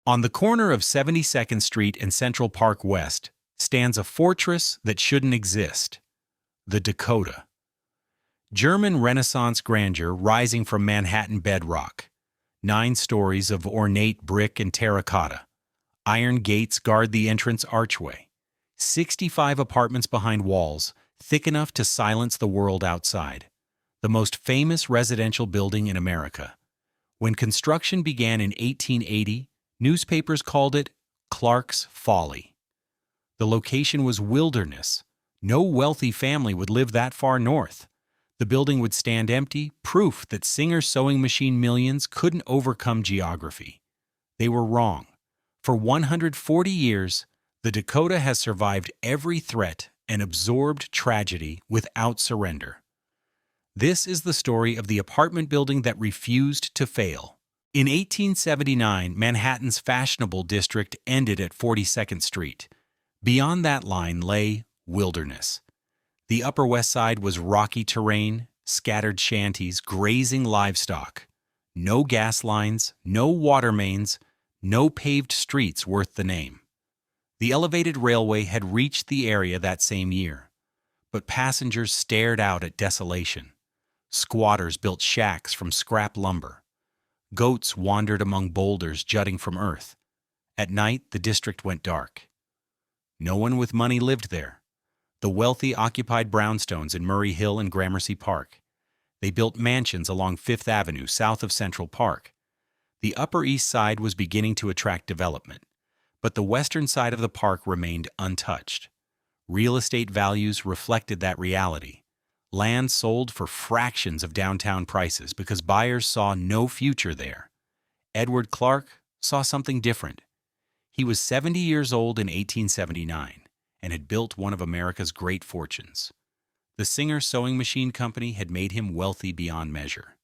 On the corner of 72nd Street and Central Park West stands a fortress that shouldn't exist, the Dakota. German Renaissance grandeur rising from Manhattan bedrock. 9 stories of ornate brick and terracotta. Iron gates guard the entrance archway. 65 apartments behind walls, thick enough to silence the world outside. The most famous residential building in America. When construction began in 1880, newspapers called it Clark's Folly. The location was wilderness. No wealthy family would live that far north. The building would stand empty, proof that Singer sewing machine millions couldn't overcome geography. They were wrong. For 140 years, the Dakota has survived every threat and absorbed tragedy without surrender. This is the story of the apartment building that refused to fail. In 1879, Manhattan's fashionable district ended at 42nd Street. Beyond that line lay wilderness. The Upper West Side was rocky terrain, scattered shanties, grazing livestock. No gas lines, no water mains, no paved streets worth the name. The elevated railway had reached the area that same year, but passengers stared out at desolation. Squatters built shacks from scrap lumber. Goats wandered among boulders jutting from earth. At night, the district went dark. No one with money lived there. The wealthy occupied brownstones in Murray Hill and Gramercy Park. They built mansions along Fifth Avenue south of Central Park. The Upper East Side was beginning to attract development, but the western side of the park remained untouched. Real estate values reflected that reality. Land sold for fractions of downtown prices because buyers saw no future there. Edward Clark saw something different. He was 70 years old in 1879 and had built one of America's great fortunes. The Singer Sewing Machine Company had made him wealthy beyond measure.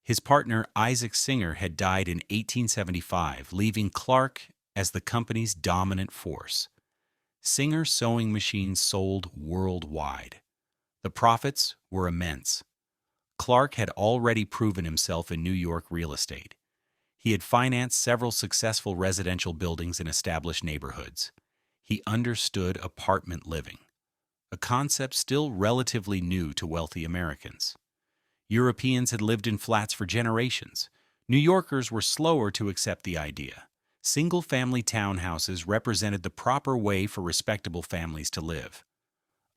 His partner, Isaac Singer, had died in 1875, leaving Clark as the company's dominant force. Singer sewing machines sold worldwide. The profits were immense. Clark had already proven himself in New York real estate. He had financed several successful residential buildings in established neighborhoods. He understood apartment living, a concept still relatively new to wealthy Americans. Europeans had lived in flats for generations. New Yorkers were slower to accept the idea. Single-family townhouses represented the proper way for respectable families to live.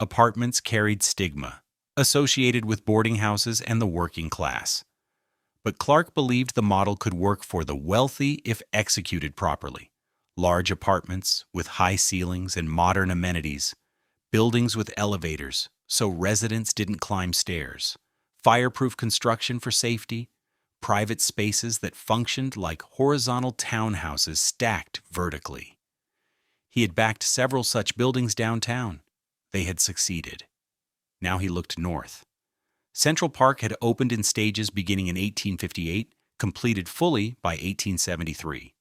Apartments carried stigma, associated with boarding houses and the working class. But Clark believed the model could work for the wealthy if executed properly. Large apartments with high ceilings and modern amenities, buildings with elevators so residents didn't climb stairs, fireproof construction for safety, private spaces that functioned like horizontal townhouses stacked vertically. He had backed several such buildings downtown. They had succeeded. Now he looked north. Central Park had opened in stages beginning in 1858, completed fully by 1873.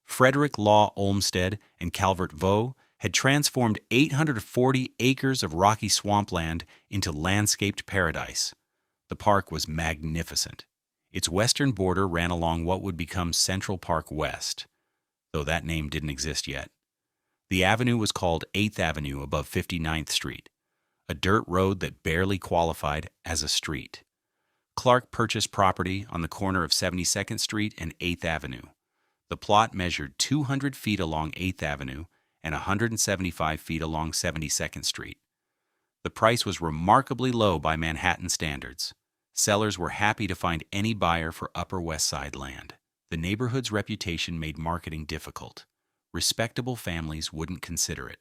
Frederick Law Olmsted and Calvert Vaux had transformed 840 acres of rocky swampland into landscaped paradise. The park was magnificent. Its western border ran along what would become Central Park West, though that name didn't exist yet. The avenue was called 8th Avenue above 59th Street, a dirt road that barely qualified as a street. Clark purchased property on the corner of 72nd Street and 8th Avenue. The plot measured 200 feet along 8th Avenue and 175 feet along 72nd Street. The price was remarkably low by Manhattan standards. Sellers were happy to find any buyer for Upper West Side land. The neighborhood's reputation made marketing difficult. Respectable families wouldn't consider it.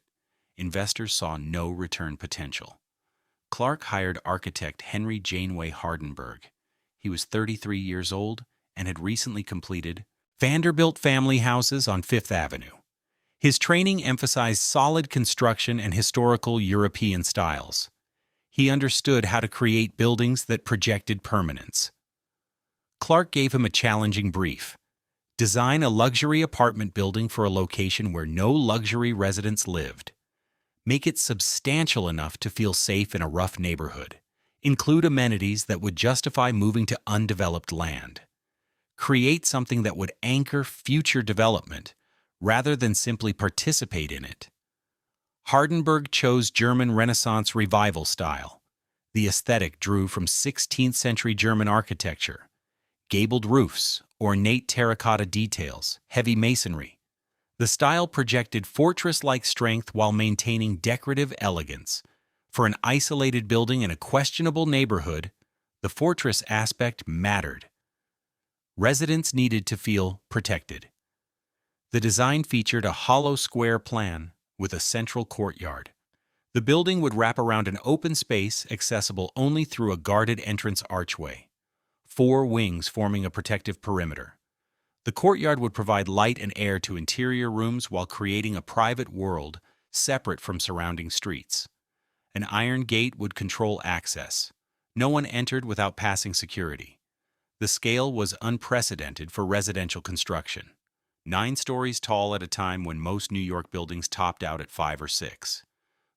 Investors saw no return potential. Clark hired architect Henry Janeway Hardenberg. He was 33 years old and had recently completed Vanderbilt family houses on Fifth Avenue. His training emphasized solid construction and historical European styles. He understood how to create buildings that projected permanence. Clark gave him a challenging brief. Design a luxury apartment building for a location where no luxury residents lived. Make it substantial enough to feel safe in a rough neighborhood. Include amenities that would justify moving to undeveloped land. create something that would anchor future development rather than simply participate in it. Hardenberg chose German Renaissance Revival style. The aesthetic drew from 16th century German architecture, gabled roofs, ornate terracotta details, heavy masonry. The style projected fortress-like strength while maintaining decorative elegance. For an isolated building in a questionable neighborhood, the fortress aspect mattered. Residents needed to feel protected. The design featured a hollow square plan with a central courtyard. The building would wrap around an open space accessible only through a guarded entrance archway, 4 wings forming a protective perimeter. The courtyard would provide light and air to interior rooms while creating a private world separate from surrounding streets. An iron gate would control access. No one entered without passing security. The scale was unprecedented for residential construction, 9 stories tall at a time when most New York buildings topped out at 5 or 6.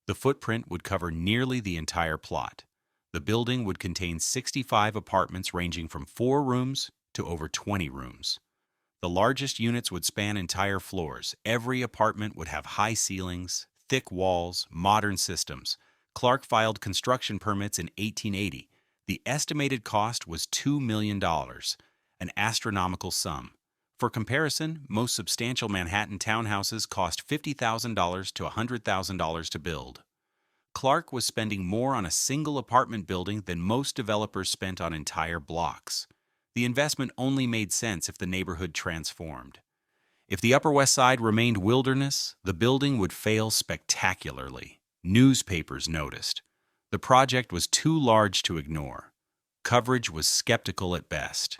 The footprint would cover nearly the entire plot. The building would contain 65 apartments ranging from 4 rooms to over 20 rooms. The largest units would span entire floors. Every apartment would have high ceilings, thick walls, modern systems. Clark filed construction permits in 1880. The estimated cost was $2 million, an astronomical sum. For comparison, most substantial Manhattan townhouses cost $50,000 to $100,000 to build. Clark was spending more on a single apartment building than most developers spent on entire blocks. The investment only made sense if the neighborhood transformed. If the Upper West Side remained wilderness, the building would fail spectacularly. Newspapers noticed. The project was too large to ignore. Coverage was skeptical at best,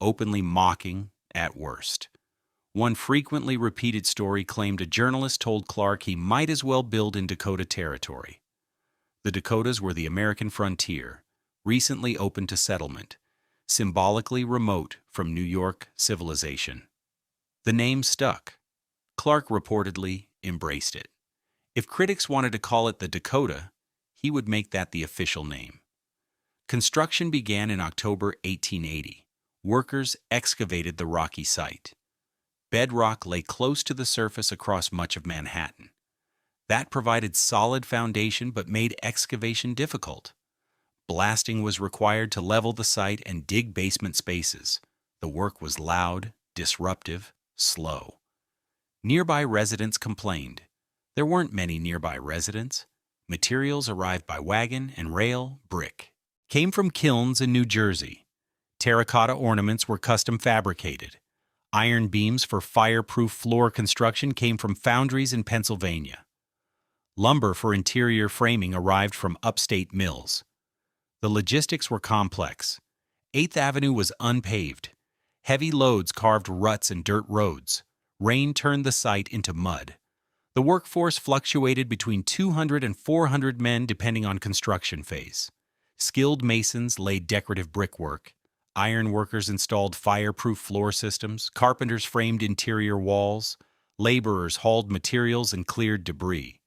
openly mocking at worst. One frequently repeated story claimed a journalist told Clark he might as well build in Dakota territory. The Dakotas were the American frontier, recently open to settlement, symbolically remote from New York civilization. The name stuck. Clark reportedly embraced it. If critics wanted to call it the Dakota, he would make that the official name. Construction began in October 1880. Workers excavated the rocky site. Bedrock lay close to the surface across much of Manhattan. That provided solid foundation but made excavation difficult. Blasting was required to level the site and dig basement spaces. The work was loud, disruptive, slow. Nearby residents complained. There weren't many nearby residents. Materials arrived by wagon and rail, brick. Came from kilns in New Jersey. Terracotta ornaments were custom fabricated. Iron beams for fireproof floor construction came from foundries in Pennsylvania. Lumber for interior framing arrived from upstate mills. The logistics were complex. 8th Avenue was unpaved. Heavy loads carved ruts in dirt roads. Rain turned the site into mud. The workforce fluctuated between 200 and 400 men depending on construction phase. Skilled masons laid decorative brickwork. Iron workers installed fireproof floor systems. Carpenters framed interior walls. Laborers hauled materials and cleared debris.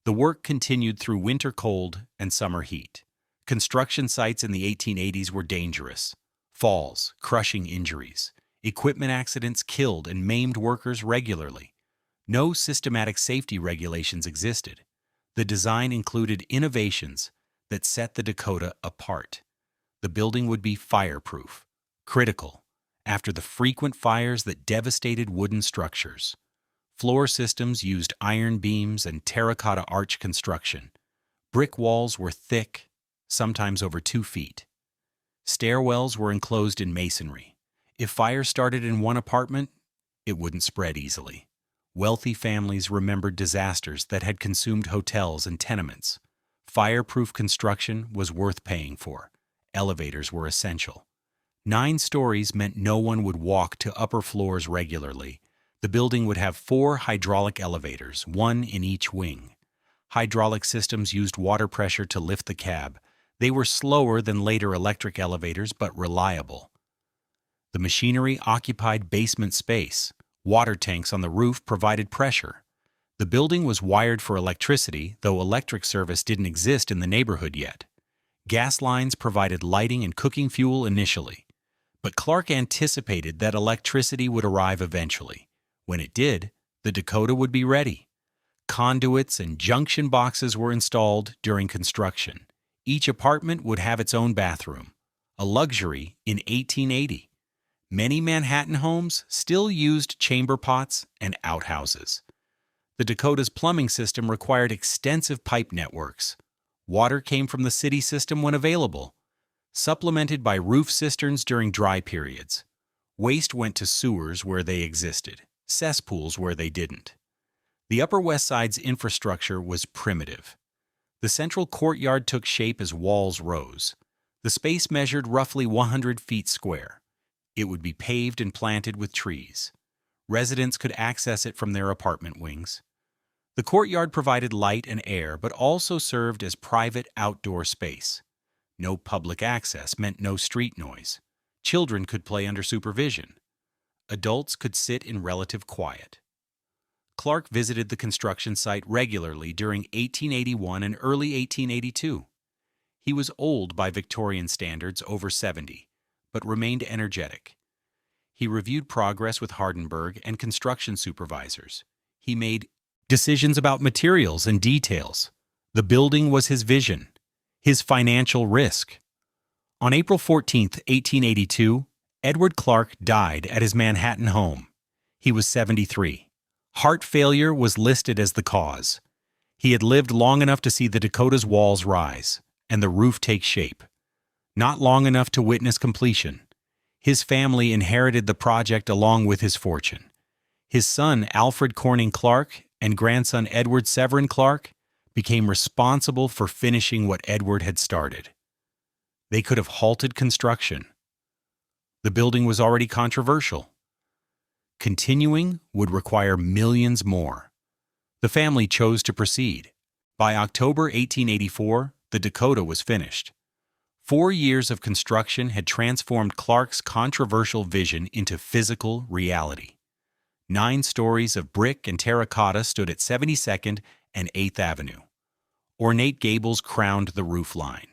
The work continued through winter cold and summer heat. Construction sites in the 1880s were dangerous. Falls, crushing injuries. Equipment accidents killed and maimed workers regularly. No systematic safety regulations existed. The design included innovations that set the Dakota apart. The building would be fireproof, critical, after the frequent fires that devastated wooden structures. Floor systems used iron beams and terracotta arch construction. Brick walls were thick, sometimes over 2 feet. Stairwells were enclosed in masonry. If fire started in one apartment, it wouldn't spread easily. Wealthy families remembered disasters that had consumed hotels and tenements. Fireproof construction was worth paying for. Elevators were essential. 9 stories meant no one would walk to upper floors regularly. The building would have 4 hydraulic elevators, 1 in each wing. Hydraulic systems used water pressure to lift the cab. They were slower than later electric elevators, but reliable. The machinery occupied basement space. Water tanks on the roof provided pressure. The building was wired for electricity, though electric service didn't exist in the neighborhood yet. Gas lines provided lighting and cooking fuel initially. But Clark anticipated that electricity would arrive eventually. When it did, the Dakota would be ready. Conduits and junction boxes were installed during construction. Each apartment would have its own bathroom, a luxury in 1880. Many Manhattan homes still used chamber pots and outhouses. The Dakota's plumbing system required extensive pipe networks. Water came from the city system when available, supplemented by roof cisterns during dry periods. Waste went to sewers where they existed, cesspools where they didn't. The Upper West Side's infrastructure was primitive. The central courtyard took shape as walls rose. The space measured roughly 100 feet square. It would be paved and planted with trees. Residents could access it from their apartment wings. The courtyard provided light and air, but also served as private outdoor space. No public access meant no street noise. Children could play under supervision. Adults could sit in relative quiet. Clark visited the construction site regularly during 1881 and early 1882. He was old by Victorian standards, over 70, but remained energetic. He reviewed progress with Hardenberg and construction supervisors. He made decisions about materials and details. The building was his vision, his financial risk. On April 14, 1882, Edward Clark died at his Manhattan home. He was 73. Heart failure was listed as the cause. He had lived long enough to see the Dakota's walls rise and the roof take shape, not long enough to witness completion. His family inherited the project along with his fortune. His son, Alfred Corning Clark, and grandson Edward Severin Clark became responsible for finishing what Edward had started. They could have halted construction. The building was already controversial. Continuing would require millions more. The family chose to proceed. By October 1884, the Dakota was finished. 4 years of construction had transformed Clark's controversial vision into physical reality. 9 stories of brick and terracotta stood at 72nd and 8th Avenue. Ornate gables crowned the roof line.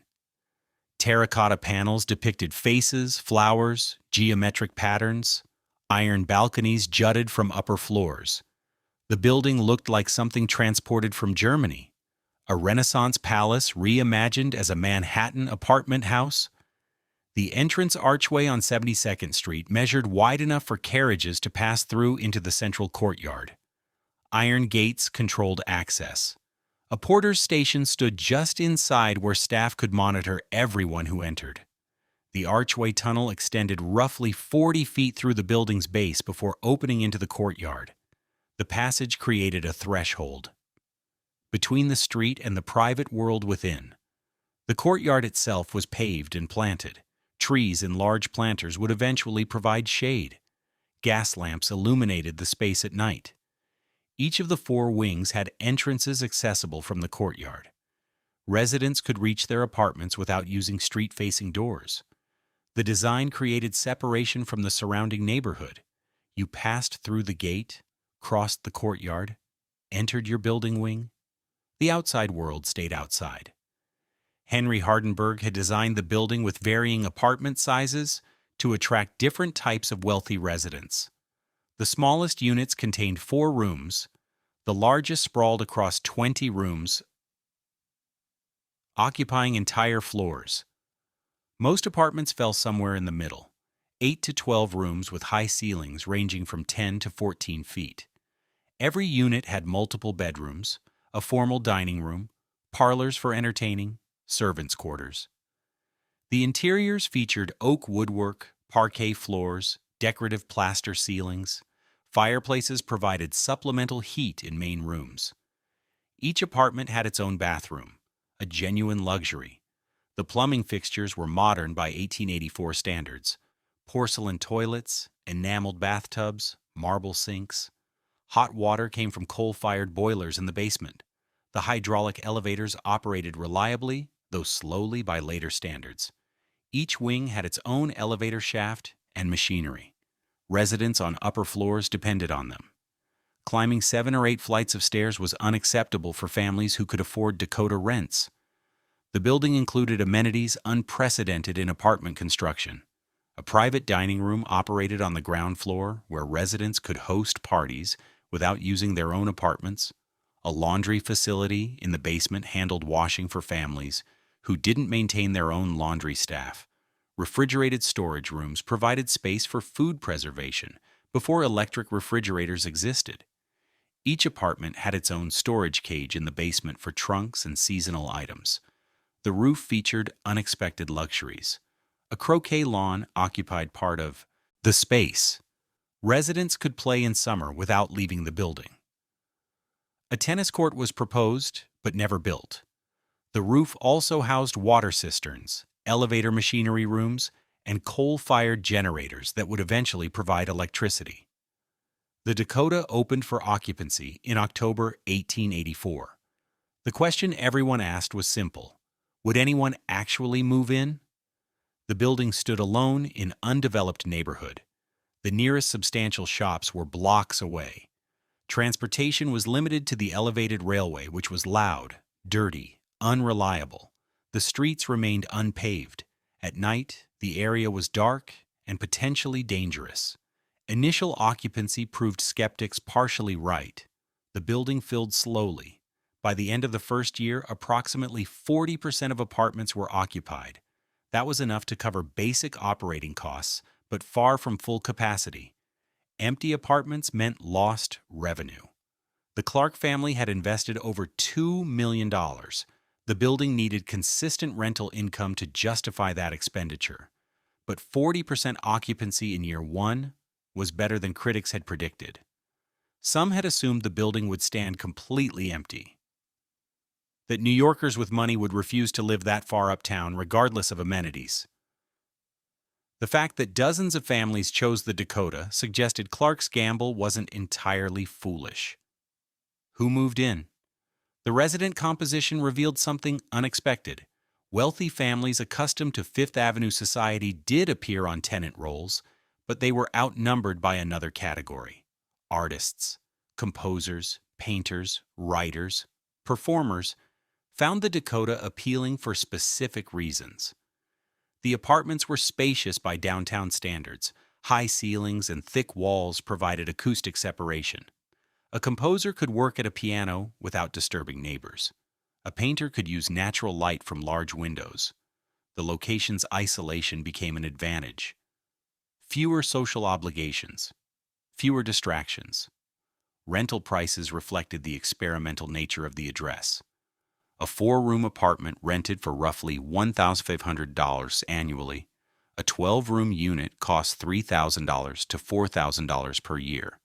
Terracotta panels depicted faces, flowers, geometric patterns. Iron balconies jutted from upper floors. The building looked like something transported from Germany. A Renaissance palace reimagined as a Manhattan apartment house. The entrance archway on 72nd Street measured wide enough for carriages to pass through into the central courtyard. Iron gates controlled access. A porter's station stood just inside where staff could monitor everyone who entered. The archway tunnel extended roughly 40 feet through the building's base before opening into the courtyard. The passage created a threshold between the street and the private world within. The courtyard itself was paved and planted. Trees in large planters would eventually provide shade. Gas lamps illuminated the space at night. Each of the 4 wings had entrances accessible from the courtyard. Residents could reach their apartments without using street-facing doors. The design created separation from the surrounding neighborhood. You passed through the gate, crossed the courtyard, entered your building wing. The outside world stayed outside. Henry Hardenberg had designed the building with varying apartment sizes to attract different types of wealthy residents. The smallest units contained 4 rooms. The largest sprawled across 20 rooms, occupying entire floors. Most apartments fell somewhere in the middle, 8 to 12 rooms with high ceilings ranging from 10 to 14 feet. Every unit had multiple bedrooms, a formal dining room, parlors for entertaining, servants' quarters. The interiors featured oak woodwork, parquet floors, decorative plaster ceilings. Fireplaces provided supplemental heat in main rooms. Each apartment had its own bathroom, a genuine luxury. The plumbing fixtures were modern by 1884 standards. Porcelain toilets, enameled bathtubs, marble sinks. Hot water came from coal-fired boilers in the basement. The hydraulic elevators operated reliably, though slowly by later standards. Each wing had its own elevator shaft and machinery. Residents on upper floors depended on them. Climbing 7 or 8 flights of stairs was unacceptable for families who could afford Dakota rents. The building included amenities unprecedented in apartment construction: A private dining room operated on the ground floor where residents could host parties without using their own apartments. A laundry facility in the basement handled washing for families who didn't maintain their own laundry staff. Refrigerated storage rooms provided space for food preservation before electric refrigerators existed. Each apartment had its own storage cage in the basement for trunks and seasonal items. The roof featured unexpected luxuries. A croquet lawn occupied part of the space. Residents could play in summer without leaving the building. A tennis court was proposed, but never built. The roof also housed water cisterns, elevator machinery rooms, and coal-fired generators that would eventually provide electricity. The Dakota opened for occupancy in October 1884. The question everyone asked was simple: would anyone actually move in? The building stood alone in undeveloped neighborhood. The nearest substantial shops were blocks away. Transportation was limited to the elevated railway, which was loud, dirty, unreliable. The streets remained unpaved. At night, the area was dark and potentially dangerous. Initial occupancy proved skeptics partially right. The building filled slowly. By the end of the first year, approximately 40% of apartments were occupied. That was enough to cover basic operating costs, but far from full capacity. Empty apartments meant lost revenue. The Clark family had invested over $2 million. The building needed consistent rental income to justify that expenditure. But 40% occupancy in year one was better than critics had predicted. Some had assumed the building would stand completely empty, that New Yorkers with money would refuse to live that far uptown regardless of amenities. The fact that dozens of families chose the Dakota suggested Clark's gamble wasn't entirely foolish. Who moved in? The resident composition revealed something unexpected. Wealthy families accustomed to Fifth Avenue society did appear on tenant rolls, but they were outnumbered by another category: artists, composers, painters, writers, performers found the Dakota appealing for specific reasons. The apartments were spacious by downtown standards. High ceilings and thick walls provided acoustic separation. A composer could work at a piano without disturbing neighbors. A painter could use natural light from large windows. The location's isolation became an advantage. Fewer social obligations, fewer distractions. Rental prices reflected the experimental nature of the address. A 4-room apartment rented for roughly $1,500 annually. A 12-room unit cost $3,000 to $4,000 per year.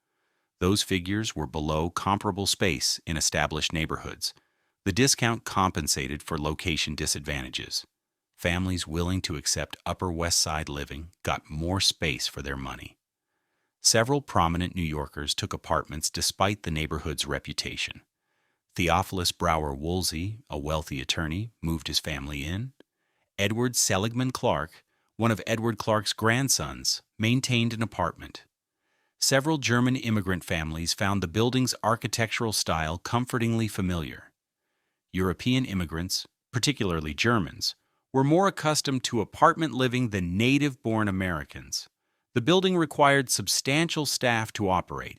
Those figures were below comparable space in established neighborhoods. The discount compensated for location disadvantages. Families willing to accept Upper West Side living got more space for their money. Several prominent New Yorkers took apartments despite the neighborhood's reputation. Theophilus Brower Woolsey, a wealthy attorney, moved his family in. Edward Seligman Clark, one of Edward Clark's grandsons, maintained an apartment. Several German immigrant families found the building's architectural style comfortingly familiar. European immigrants, particularly Germans, were more accustomed to apartment living than native-born Americans. The building required substantial staff to operate.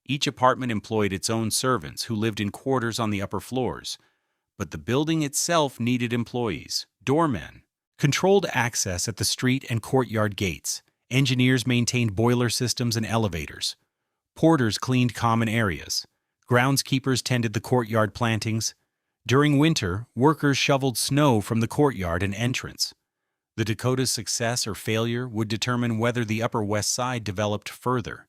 Each apartment employed its own servants who lived in quarters on the upper floors. But the building itself needed employees, doormen, controlled access at the street and courtyard gates. Engineers maintained boiler systems and elevators. Porters cleaned common areas. Groundskeepers tended the courtyard plantings. During winter, workers shoveled snow from the courtyard and entrance. The Dakota's success or failure would determine whether the Upper West Side developed further.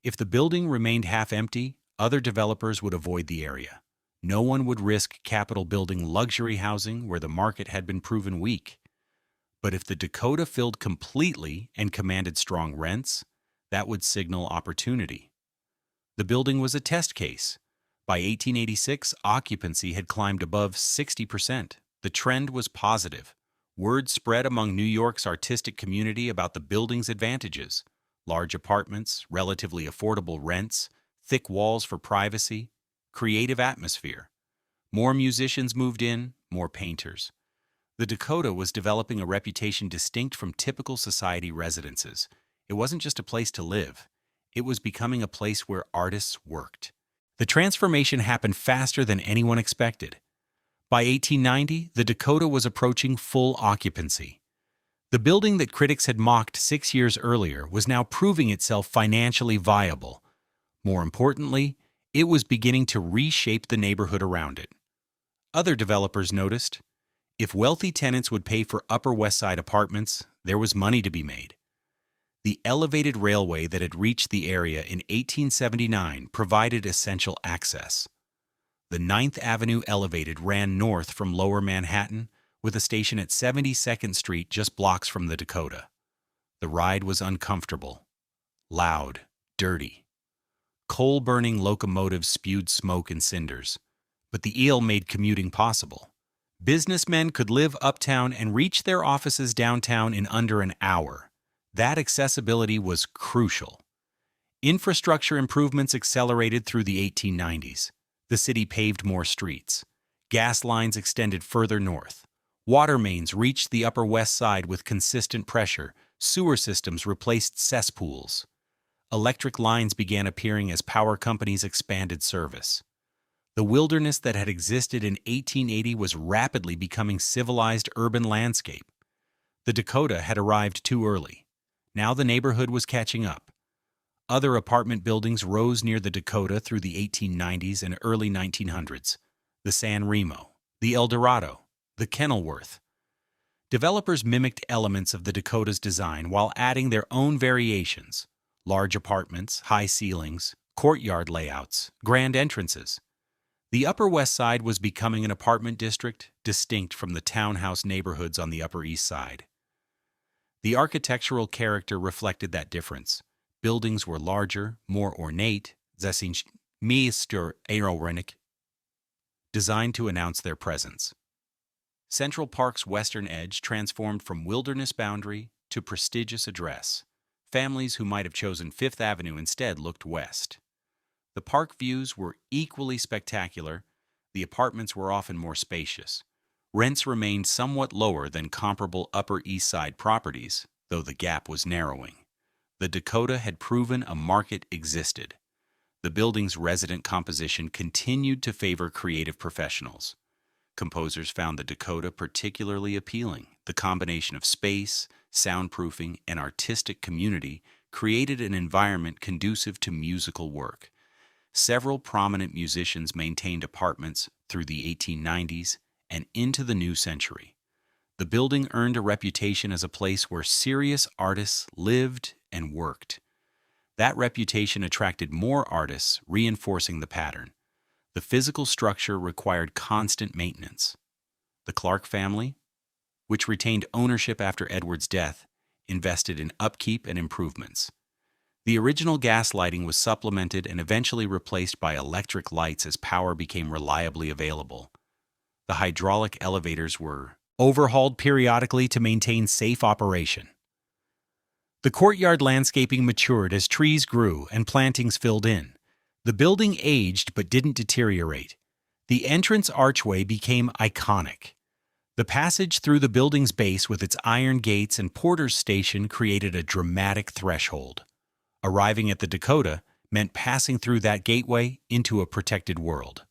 If the building remained half-empty, other developers would avoid the area. No one would risk capital building luxury housing where the market had been proven weak. But if the Dakota filled completely and commanded strong rents, that would signal opportunity. The building was a test case. By 1886, occupancy had climbed above 60%. The trend was positive. Word spread among New York's artistic community about the building's advantages: large apartments, relatively affordable rents, thick walls for privacy, creative atmosphere. More musicians moved in, more painters. The Dakota was developing a reputation distinct from typical society residences. It wasn't just a place to live. It was becoming a place where artists worked. The transformation happened faster than anyone expected. By 1890, the Dakota was approaching full occupancy. The building that critics had mocked 6 years earlier was now proving itself financially viable. More importantly, it was beginning to reshape the neighborhood around it. Other developers noticed, if wealthy tenants would pay for Upper West Side apartments, there was money to be made. The elevated railway that had reached the area in 1879 provided essential access. The 9th Avenue Elevated ran north from Lower Manhattan, with a station at 72nd Street just blocks from the Dakota. The ride was uncomfortable, loud, dirty. Coal-burning locomotives spewed smoke and cinders, but the eel made commuting possible. Businessmen could live uptown and reach their offices downtown in under an hour. That accessibility was crucial. Infrastructure improvements accelerated through the 1890s. The city paved more streets. Gas lines extended further north. Water mains reached the Upper West Side with consistent pressure. Sewer systems replaced cesspools. Electric lines began appearing as power companies expanded service. The wilderness that had existed in 1880 was rapidly becoming civilized urban landscape. The Dakota had arrived too early. Now the neighborhood was catching up. Other apartment buildings rose near the Dakota through the 1890s and early 1900s. The San Remo, the El Dorado, the Kenilworth. Developers mimicked elements of the Dakota's design while adding their own variations: large apartments, high ceilings, courtyard layouts, grand entrances. The Upper West Side was becoming an apartment district distinct from the townhouse neighborhoods on the Upper East Side. The architectural character reflected that difference. Buildings were larger, more ornate, designed to announce their presence. Central Park's western edge transformed from wilderness boundary to prestigious address. Families who might have chosen Fifth Avenue instead looked west. The park views were equally spectacular. The apartments were often more spacious. Rents remained somewhat lower than comparable Upper East Side properties, though the gap was narrowing. The Dakota had proven a market existed. The building's resident composition continued to favor creative professionals. Composers found the Dakota particularly appealing. The combination of space, soundproofing, and artistic community created an environment conducive to musical work. Several prominent musicians maintained apartments through the 1890s and into the new century. The building earned a reputation as a place where serious artists lived and worked. That reputation attracted more artists, reinforcing the pattern. The physical structure required constant maintenance. The Clark family, which retained ownership after Edward's death, invested in upkeep and improvements. The original gas lighting was supplemented and eventually replaced by electric lights as power became reliably available. The hydraulic elevators were overhauled periodically to maintain safe operation. The courtyard landscaping matured as trees grew and plantings filled in. The building aged but didn't deteriorate. The entrance archway became iconic. The passage through the building's base with its iron gates and porter's station created a dramatic threshold. Arriving at the Dakota meant passing through that gateway into a protected world.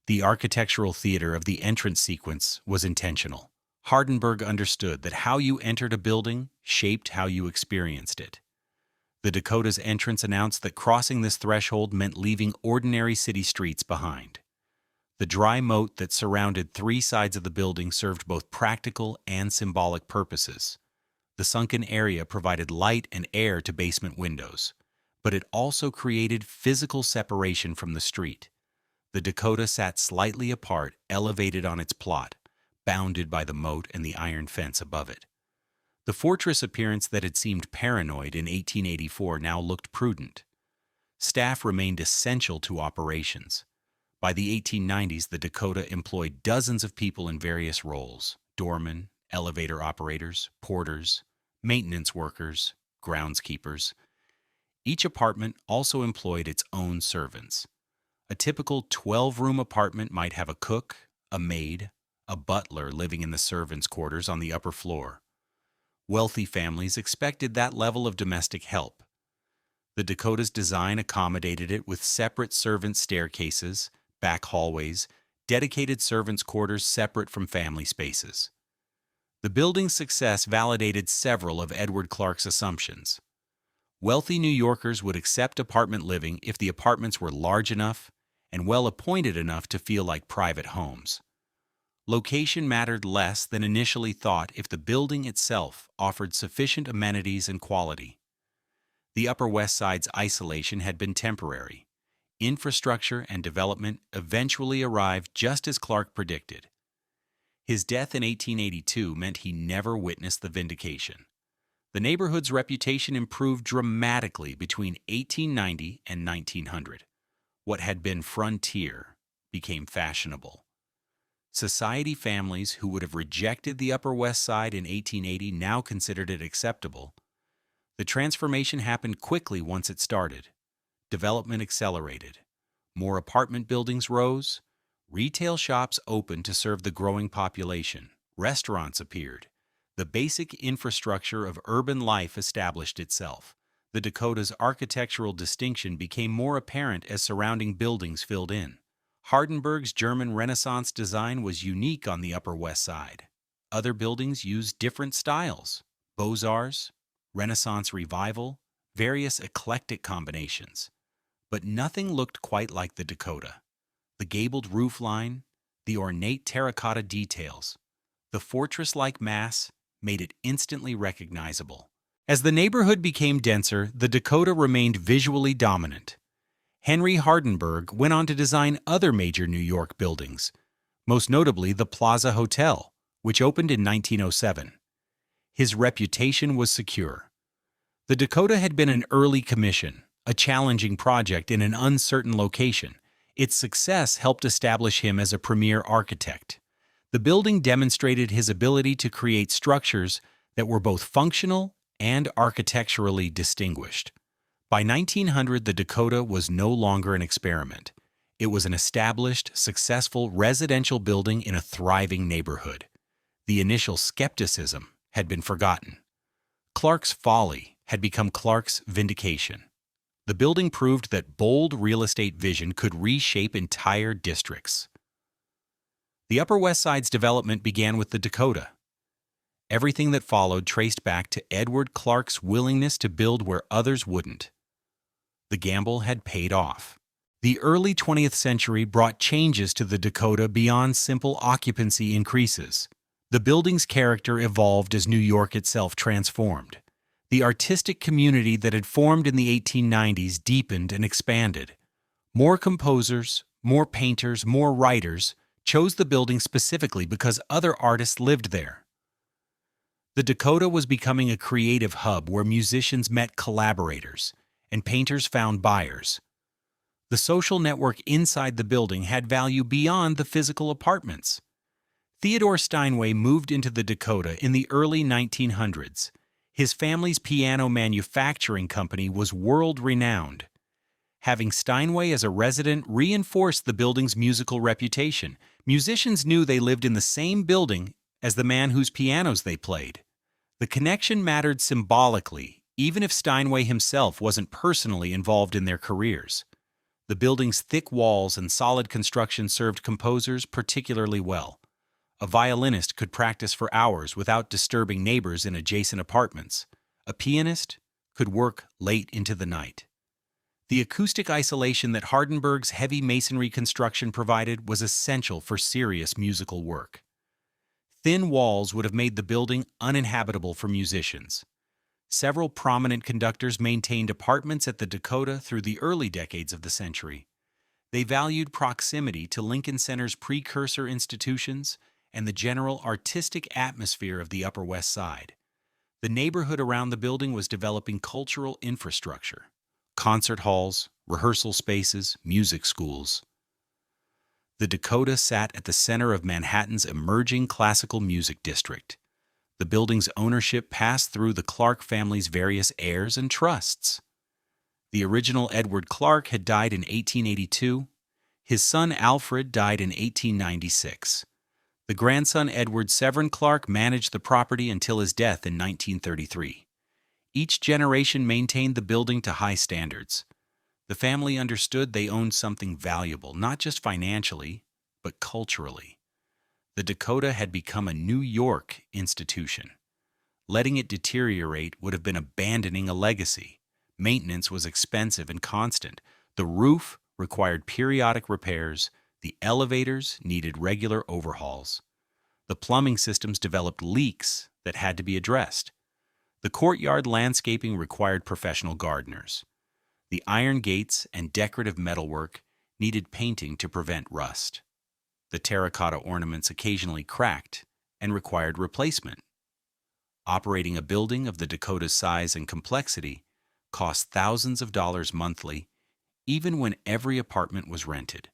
The architectural theater of the entrance sequence was intentional. Hardenberg understood that how you entered a building shaped how you experienced it. The Dakota's entrance announced that crossing this threshold meant leaving ordinary city streets behind. The dry moat that surrounded three sides of the building served both practical and symbolic purposes. The sunken area provided light and air to basement windows, but it also created physical separation from the street. The Dakota sat slightly apart, elevated on its plot, bounded by the moat and the iron fence above it. The fortress appearance that had seemed paranoid in 1884 now looked prudent. Staff remained essential to operations. By the 1890s, the Dakota employed dozens of people in various roles: doormen, elevator operators, porters, maintenance workers, groundskeepers. Each apartment also employed its own servants. A typical 12-room apartment might have a cook, a maid, a butler living in the servants' quarters on the upper floor. Wealthy families expected that level of domestic help. The Dakota's design accommodated it with separate servant staircases, back hallways, dedicated servants' quarters separate from family spaces. The building's success validated several of Edward Clark's assumptions. Wealthy New Yorkers would accept apartment living if the apartments were large enough and well appointed enough to feel like private homes. Location mattered less than initially thought if the building itself offered sufficient amenities and quality. The Upper West Side's isolation had been temporary. Infrastructure and development eventually arrived just as Clark predicted. His death in 1882 meant he never witnessed the vindication. The neighborhood's reputation improved dramatically between 1890 and 1900. What had been frontier became fashionable. Society families who would have rejected the Upper West Side in 1880 now considered it acceptable. The transformation happened quickly once it started. Development accelerated. More apartment buildings rose. Retail shops opened to serve the growing population. Restaurants appeared. The basic infrastructure of urban life established itself. The Dakota's architectural distinction became more apparent as surrounding buildings filled in. Hardenberg's German Renaissance design was unique on the Upper West Side. Other buildings used different styles: Beaux-Arts, Renaissance Revival, various eclectic combinations. But nothing looked quite like the Dakota. The gabled roofline, the ornate terracotta details, the fortress-like mass made it instantly recognizable. As the neighborhood became denser, the Dakota remained visually dominant. Henry Hardenberg went on to design other major New York buildings, most notably the Plaza Hotel, which opened in 1907. His reputation was secure. The Dakota had been an early commission, a challenging project in an uncertain location. Its success helped establish him as a premier architect. The building demonstrated his ability to create structures that were both functional and architecturally distinguished. By 1900, the Dakota was no longer an experiment. It was an established, successful residential building in a thriving neighborhood. The initial skepticism had been forgotten. Clark's folly had become Clark's vindication. The building proved that bold real estate vision could reshape entire districts. The Upper West Side's development began with the Dakota. Everything that followed traced back to Edward Clark's willingness to build where others wouldn't. The gamble had paid off. The early 20th century brought changes to the Dakota beyond simple occupancy increases. The building's character evolved as New York itself transformed. The artistic community that had formed in the 1890s deepened and expanded. More composers, more painters, more writers chose the building specifically because other artists lived there. The Dakota was becoming a creative hub where musicians met collaborators and painters found buyers. The social network inside the building had value beyond the physical apartments. Theodore Steinway moved into the Dakota in the early 1900s. His family's piano manufacturing company was world-renowned. Having Steinway as a resident reinforced the building's musical reputation. Musicians knew they lived in the same building as the man whose pianos they played. The connection mattered symbolically, even if Steinway himself wasn't personally involved in their careers. The building's thick walls and solid construction served composers particularly well. A violinist could practice for hours without disturbing neighbors in adjacent apartments. A pianist could work late into the night. The acoustic isolation that Hardenberg's heavy masonry construction provided was essential for serious musical work. Thin walls would have made the building uninhabitable for musicians. Several prominent conductors maintained apartments at the Dakota through the early decades of the century. They valued proximity to Lincoln Center's precursor institutions and the general artistic atmosphere of the Upper West Side. The neighborhood around the building was developing cultural infrastructure: concert halls, rehearsal spaces, music schools. The Dakota sat at the center of Manhattan's emerging classical music district. The building's ownership passed through the Clark family's various heirs and trusts. The original Edward Clark had died in 1882. His son Alfred died in 1896. The grandson Edward Severin Clark managed the property until his death in 1933. Each generation maintained the building to high standards. The family understood they owned something valuable, not just financially, but culturally. The Dakota had become a New York institution. Letting it deteriorate would have been abandoning a legacy. Maintenance was expensive and constant. The roof required periodic repairs. The elevators needed regular overhauls. The plumbing systems developed leaks that had to be addressed. The courtyard landscaping required professional gardeners. The iron gates and decorative metalwork needed painting to prevent rust. The terracotta ornaments occasionally cracked and required replacement. Operating a building of the Dakota's size and complexity cost thousands of dollars monthly, even when every apartment was rented.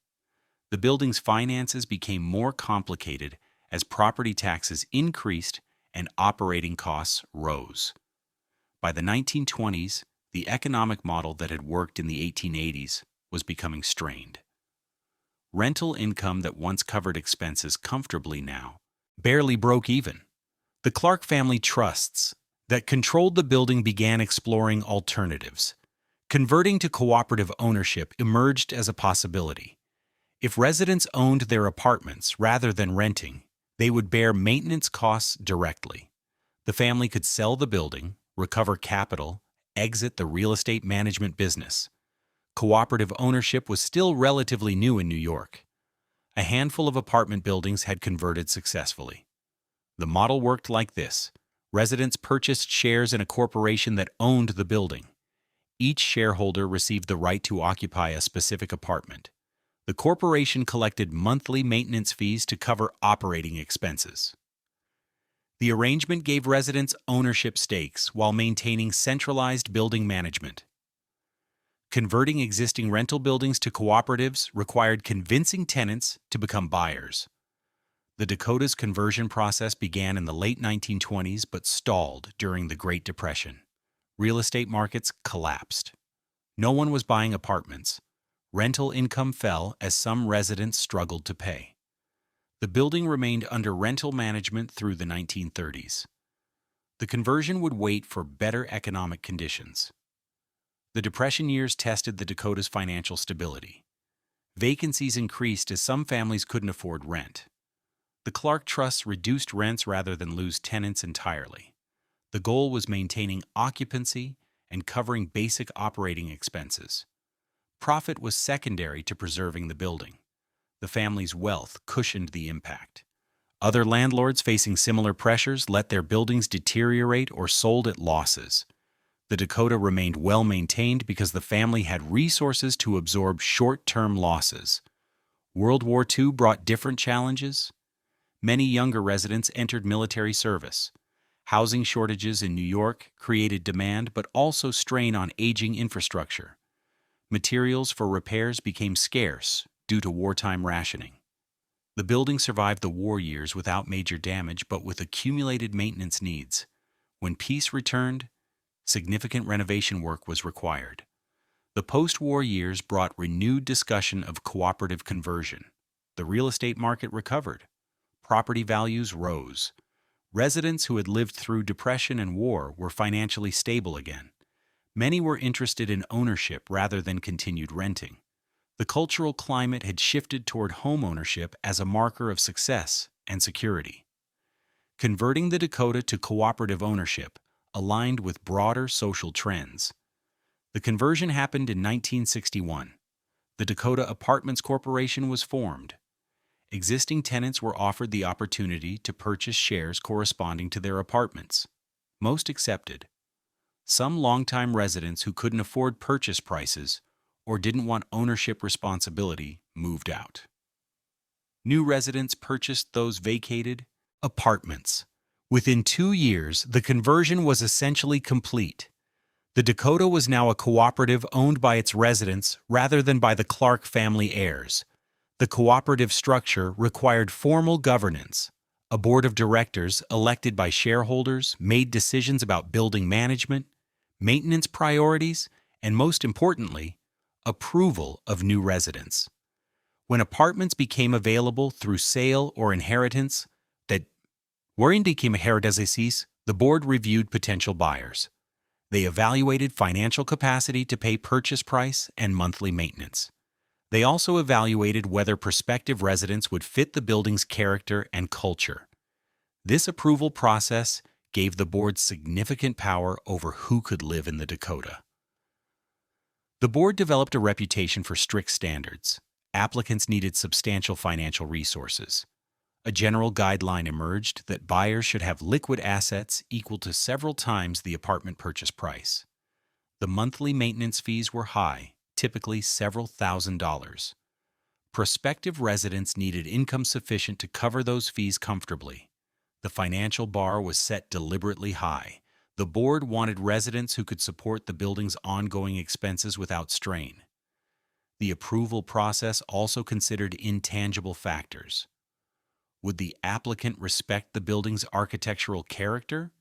The building's finances became more complicated as property taxes increased and operating costs rose. By the 1920s, the economic model that had worked in the 1880s was becoming strained. Rental income that once covered expenses comfortably now barely broke even. The Clark family trusts that controlled the building began exploring alternatives. Converting to cooperative ownership emerged as a possibility. If residents owned their apartments rather than renting, they would bear maintenance costs directly. The family could sell the building, recover capital, exit the real estate management business. Cooperative ownership was still relatively new in New York. A handful of apartment buildings had converted successfully. The model worked like this. Residents purchased shares in a corporation that owned the building. Each shareholder received the right to occupy a specific apartment. The corporation collected monthly maintenance fees to cover operating expenses. The arrangement gave residents ownership stakes while maintaining centralized building management. Converting existing rental buildings to cooperatives required convincing tenants to become buyers. The Dakota's conversion process began in the late 1920s but stalled during the Great Depression. Real estate markets collapsed. No one was buying apartments. Rental income fell as some residents struggled to pay. The building remained under rental management through the 1930s. The conversion would wait for better economic conditions. The Depression years tested the Dakota's financial stability. Vacancies increased as some families couldn't afford rent. The Clark Trusts reduced rents rather than lose tenants entirely. The goal was maintaining occupancy and covering basic operating expenses. Profit was secondary to preserving the building. The family's wealth cushioned the impact. Other landlords facing similar pressures let their buildings deteriorate or sold at losses. The Dakota remained well-maintained because the family had resources to absorb short-term losses. World War II brought different challenges. Many younger residents entered military service. Housing shortages in New York created demand but also strain on aging infrastructure. Materials for repairs became scarce due to wartime rationing. The building survived the war years without major damage but with accumulated maintenance needs. When peace returned, significant renovation work was required. The post-war years brought renewed discussion of cooperative conversion. The real estate market recovered. Property values rose. Residents who had lived through depression and war were financially stable again. Many were interested in ownership rather than continued renting. The cultural climate had shifted toward home ownership as a marker of success and security. Converting the Dakota to cooperative ownership aligned with broader social trends. The conversion happened in 1961. The Dakota Apartments Corporation was formed. Existing tenants were offered the opportunity to purchase shares corresponding to their apartments. Most accepted. Some longtime residents who couldn't afford purchase prices or didn't want ownership responsibility moved out. New residents purchased those vacated apartments. Within 2 years, the conversion was essentially complete. The Dakota was now a cooperative owned by its residents rather than by the Clark family heirs. The cooperative structure required formal governance. A board of directors elected by shareholders made decisions about building management, maintenance priorities, and most importantly, approval of new residents. When apartments became available through sale or inheritance that were became heredices, the board reviewed potential buyers. They evaluated financial capacity to pay purchase price and monthly maintenance. They also evaluated whether prospective residents would fit the building's character and culture. This approval process gave the board significant power over who could live in the Dakota. The board developed a reputation for strict standards. Applicants needed substantial financial resources. A general guideline emerged that buyers should have liquid assets equal to several times the apartment purchase price. The monthly maintenance fees were high, typically several $1,000s. Prospective residents needed income sufficient to cover those fees comfortably. The financial bar was set deliberately high. The board wanted residents who could support the building's ongoing expenses without strain. The approval process also considered intangible factors. Would the applicant respect the building's architectural character?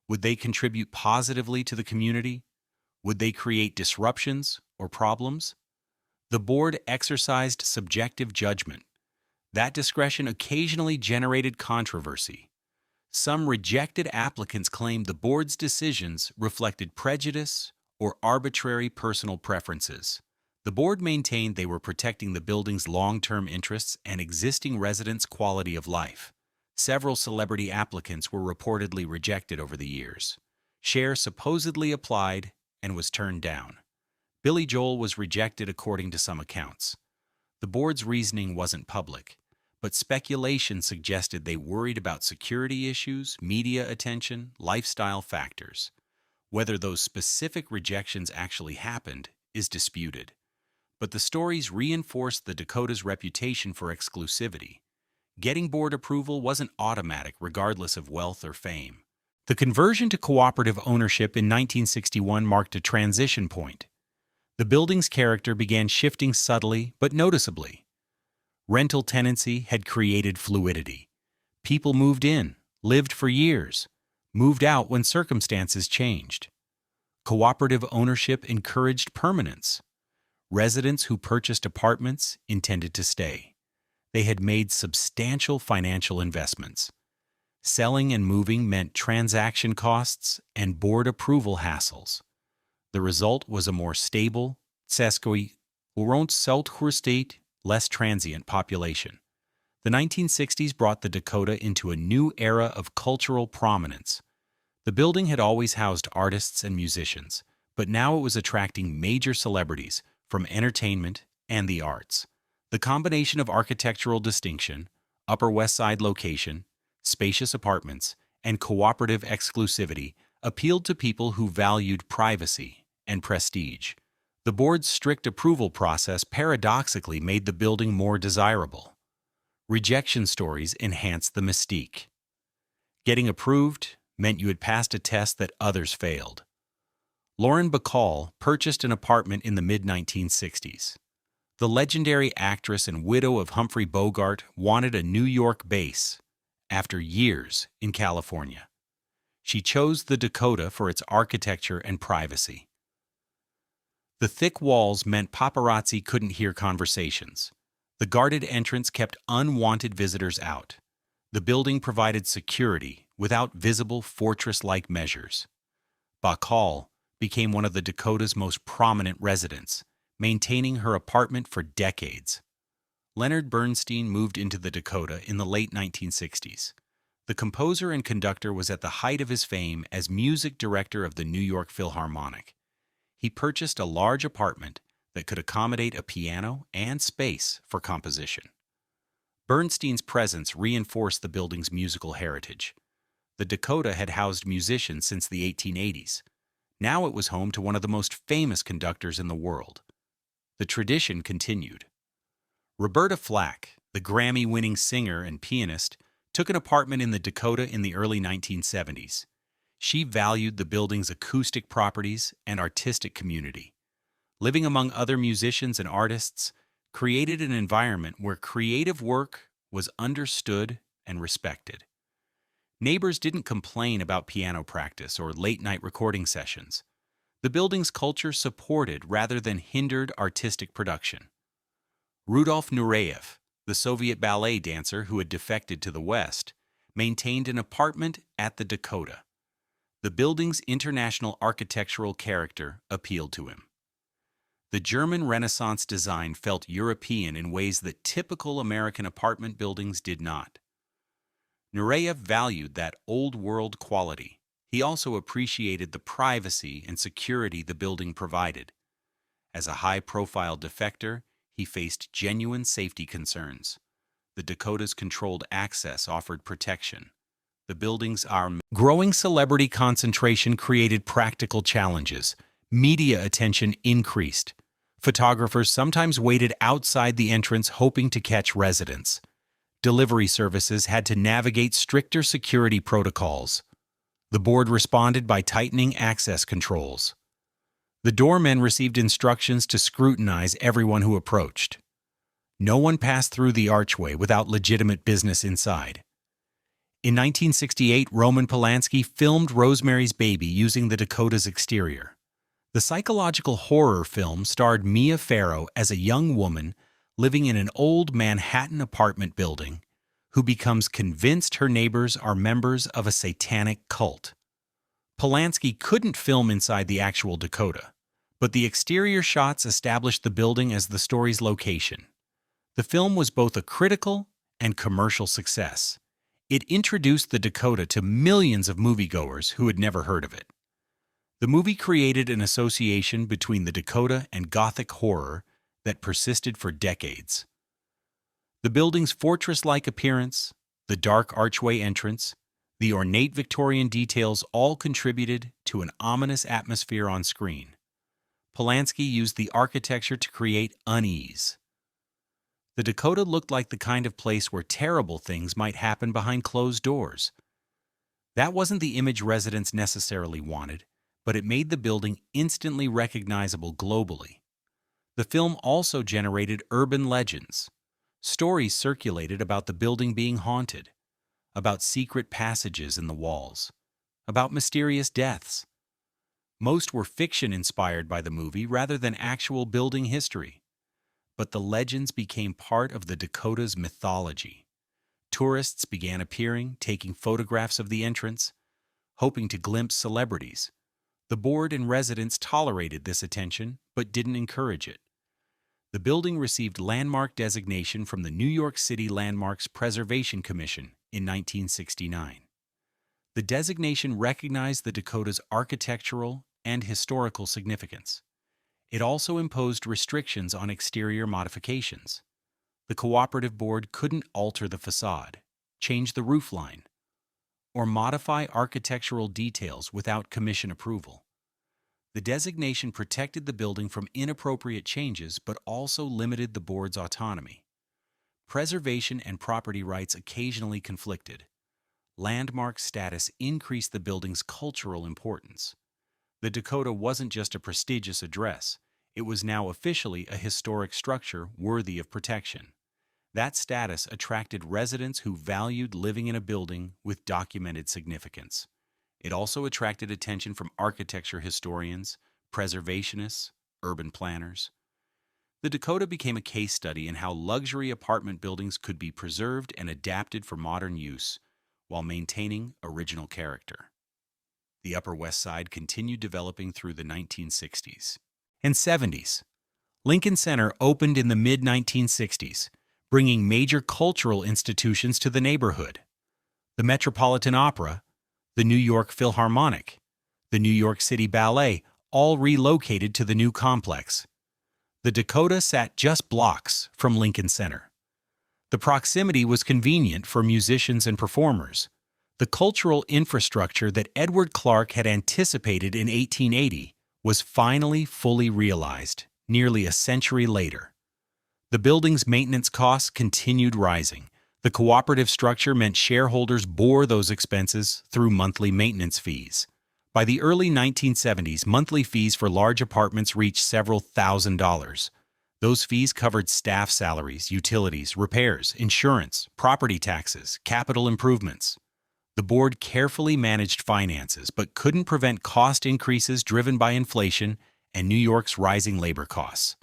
Would they contribute positively to the community? Would they create disruptions or problems? The board exercised subjective judgment. That discretion occasionally generated controversy. Some rejected applicants claimed the board's decisions reflected prejudice or arbitrary personal preferences. The board maintained they were protecting the building's long-term interests and existing residents' quality of life. Several celebrity applicants were reportedly rejected over the years. Cher supposedly applied and was turned down. Billy Joel was rejected according to some accounts. The board's reasoning wasn't public, but speculation suggested they worried about security issues, media attention, lifestyle factors. Whether those specific rejections actually happened is disputed. But the stories reinforced the Dakota's reputation for exclusivity. Getting board approval wasn't automatic regardless of wealth or fame. The conversion to cooperative ownership in 1961 marked a transition point. The building's character began shifting subtly but noticeably. Rental tenancy had created fluidity. People moved in, lived for years, moved out when circumstances changed. Cooperative ownership encouraged permanence. Residents who purchased apartments intended to stay. They had made substantial financial investments. Selling and moving meant transaction costs and board approval hassles. The result was a more stable, less transient population. The 1960s brought the Dakota into a new era of cultural prominence. The building had always housed artists and musicians, but now it was attracting major celebrities from entertainment and the arts. The combination of architectural distinction, Upper West Side location, spacious apartments, and cooperative exclusivity appealed to people who valued privacy and prestige. The board's strict approval process paradoxically made the building more desirable. Rejection stories enhanced the mystique. Getting approved meant you had passed a test that others failed. Lauren Bacall purchased an apartment in the mid-1960s. The legendary actress and widow of Humphrey Bogart wanted a New York base after years in California. She chose the Dakota for its architecture and privacy. The thick walls meant paparazzi couldn't hear conversations. The guarded entrance kept unwanted visitors out. The building provided security without visible fortress-like measures. Bacall became one of the Dakota's most prominent residents, maintaining her apartment for decades. Leonard Bernstein moved into the Dakota in the late 1960s. The composer and conductor was at the height of his fame as music director of the New York Philharmonic. He purchased a large apartment that could accommodate a piano and space for composition. Bernstein's presence reinforced the building's musical heritage. The Dakota had housed musicians since the 1880s. Now it was home to one of the most famous conductors in the world. The tradition continued. Roberta Flack, the Grammy-winning singer and pianist, took an apartment in the Dakota in the early 1970s. She valued the building's acoustic properties and artistic community. Living among other musicians and artists created an environment where creative work was understood and respected. Neighbors didn't complain about piano practice or late-night recording sessions. The building's culture supported rather than hindered artistic production. Rudolf Nureyev, the Soviet ballet dancer who had defected to the West, maintained an apartment at the Dakota. The building's international architectural character appealed to him. The German Renaissance design felt European in ways that typical American apartment buildings did not. Nureyev valued that old-world quality. He also appreciated the privacy and security the building provided. As a high-profile defector, he faced genuine safety concerns. The Dakota's controlled access offered protection. The building's growing celebrity concentration created practical challenges. Media attention increased. Photographers sometimes waited outside the entrance hoping to catch residents. Delivery services had to navigate stricter security protocols. The board responded by tightening access controls. The doormen received instructions to scrutinize everyone who approached. No one passed through the archway without legitimate business inside. In 1968, Roman Polanski filmed Rosemary's Baby using the Dakota's exterior. The psychological horror film starred Mia Farrow as a young woman living in an old Manhattan apartment building who becomes convinced her neighbors are members of a satanic cult. Polanski couldn't film inside the actual Dakota, but the exterior shots established the building as the story's location. The film was both a critical and commercial success. It introduced the Dakota to millions of moviegoers who had never heard of it. The movie created an association between the Dakota and Gothic horror that persisted for decades. The building's fortress-like appearance, the dark archway entrance, the ornate Victorian details all contributed to an ominous atmosphere on screen. Polanski used the architecture to create unease. The Dakota looked like the kind of place where terrible things might happen behind closed doors. That wasn't the image residents necessarily wanted, but it made the building instantly recognizable globally. The film also generated urban legends. Stories circulated about the building being haunted, about secret passages in the walls, about mysterious deaths. Most were fiction inspired by the movie rather than actual building history. But the legends became part of the Dakota's mythology. Tourists began appearing, taking photographs of the entrance, hoping to glimpse celebrities. The board and residents tolerated this attention, but didn't encourage it. The building received landmark designation from the New York City Landmarks Preservation Commission in 1969. The designation recognized the Dakota's architectural and historical significance. It also imposed restrictions on exterior modifications. The cooperative board couldn't alter the facade, change the roofline, or modify architectural details without commission approval. The designation protected the building from inappropriate changes but also limited the board's autonomy. Preservation and property rights occasionally conflicted. Landmark status increased the building's cultural importance. The Dakota wasn't just a prestigious address, it was now officially a historic structure worthy of protection. That status attracted residents who valued living in a building with documented significance. It also attracted attention from architecture historians, preservationists, urban planners. The Dakota became a case study in how luxury apartment buildings could be preserved and adapted for modern use while maintaining original character. The Upper West Side continued developing through the 1960s and 70s. Lincoln Center opened in the mid-1960s, bringing major cultural institutions to the neighborhood. The Metropolitan Opera, the New York Philharmonic, the New York City Ballet all relocated to the new complex. The Dakota sat just blocks from Lincoln Center. The proximity was convenient for musicians and performers. The cultural infrastructure that Edward Clark had anticipated in 1880 was finally fully realized, nearly a century later. The building's maintenance costs continued rising. The cooperative structure meant shareholders bore those expenses through monthly maintenance fees. By the early 1970s, monthly fees for large apartments reached several $1,000s. Those fees covered staff salaries, utilities, repairs, insurance, property taxes, capital improvements. The board carefully managed finances but couldn't prevent cost increases driven by inflation and New York's rising labor costs.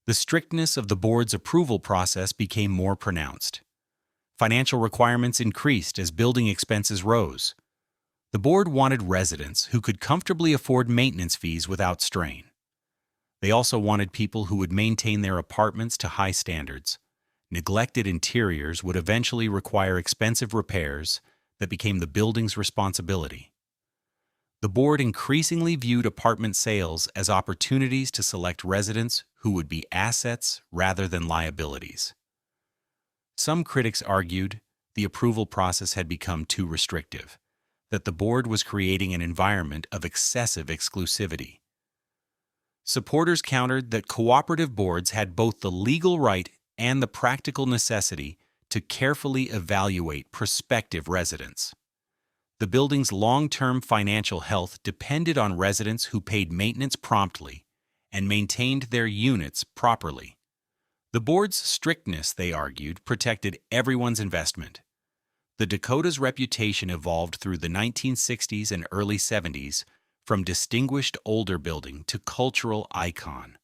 The strictness of the board's approval process became more pronounced. Financial requirements increased as building expenses rose. The board wanted residents who could comfortably afford maintenance fees without strain. They also wanted people who would maintain their apartments to high standards. Neglected interiors would eventually require expensive repairs that became the building's responsibility. The board increasingly viewed apartment sales as opportunities to select residents who would be assets rather than liabilities. Some critics argued the approval process had become too restrictive, that the board was creating an environment of excessive exclusivity. Supporters countered that cooperative boards had both the legal right and the practical necessity to carefully evaluate prospective residents. The building's long-term financial health depended on residents who paid maintenance promptly and maintained their units properly. The board's strictness, they argued, protected everyone's investment. The Dakota's reputation evolved through the 1960s and early 70s from distinguished older building to cultural icon.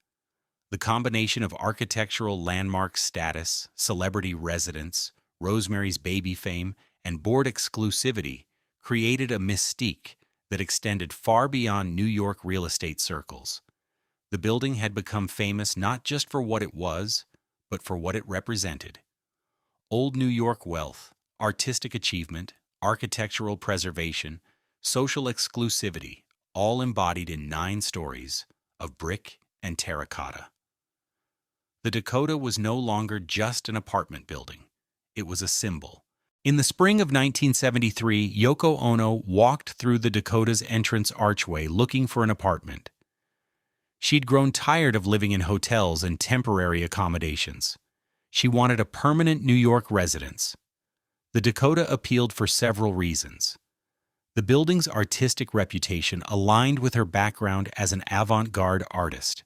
The combination of architectural landmark status, celebrity residence, Rosemary's Baby fame, and board exclusivity created a mystique that extended far beyond New York real estate circles. The building had become famous not just for what it was, but for what it represented. Old New York wealth, artistic achievement, architectural preservation, social exclusivity, all embodied in 9 stories of brick and terracotta. The Dakota was no longer just an apartment building. It was a symbol. In the spring of 1973, Yoko Ono walked through the Dakota's entrance archway looking for an apartment. She'd grown tired of living in hotels and temporary accommodations. She wanted a permanent New York residence. The Dakota appealed for several reasons. The building's artistic reputation aligned with her background as an avant-garde artist.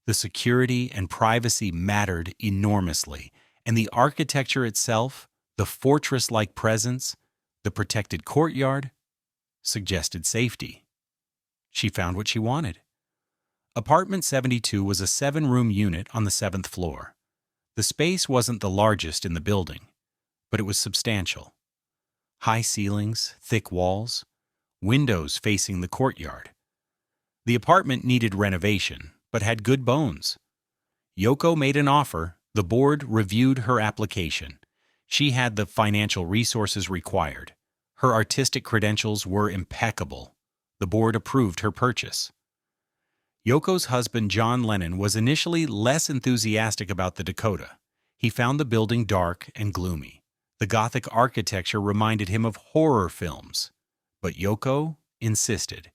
The security and privacy mattered enormously, and the architecture itself, the fortress-like presence, the protected courtyard, suggested safety. She found what she wanted. Apartment 72 was a 7-room unit on the 7th floor. The space wasn't the largest in the building, but it was substantial. High ceilings, thick walls, windows facing the courtyard. The apartment needed renovation, but had good bones. Yoko made an offer. The board reviewed her application. She had the financial resources required. Her artistic credentials were impeccable. The board approved her purchase. Yoko's husband, John Lennon, was initially less enthusiastic about the Dakota. He found the building dark and gloomy. The Gothic architecture reminded him of horror films. But Yoko insisted.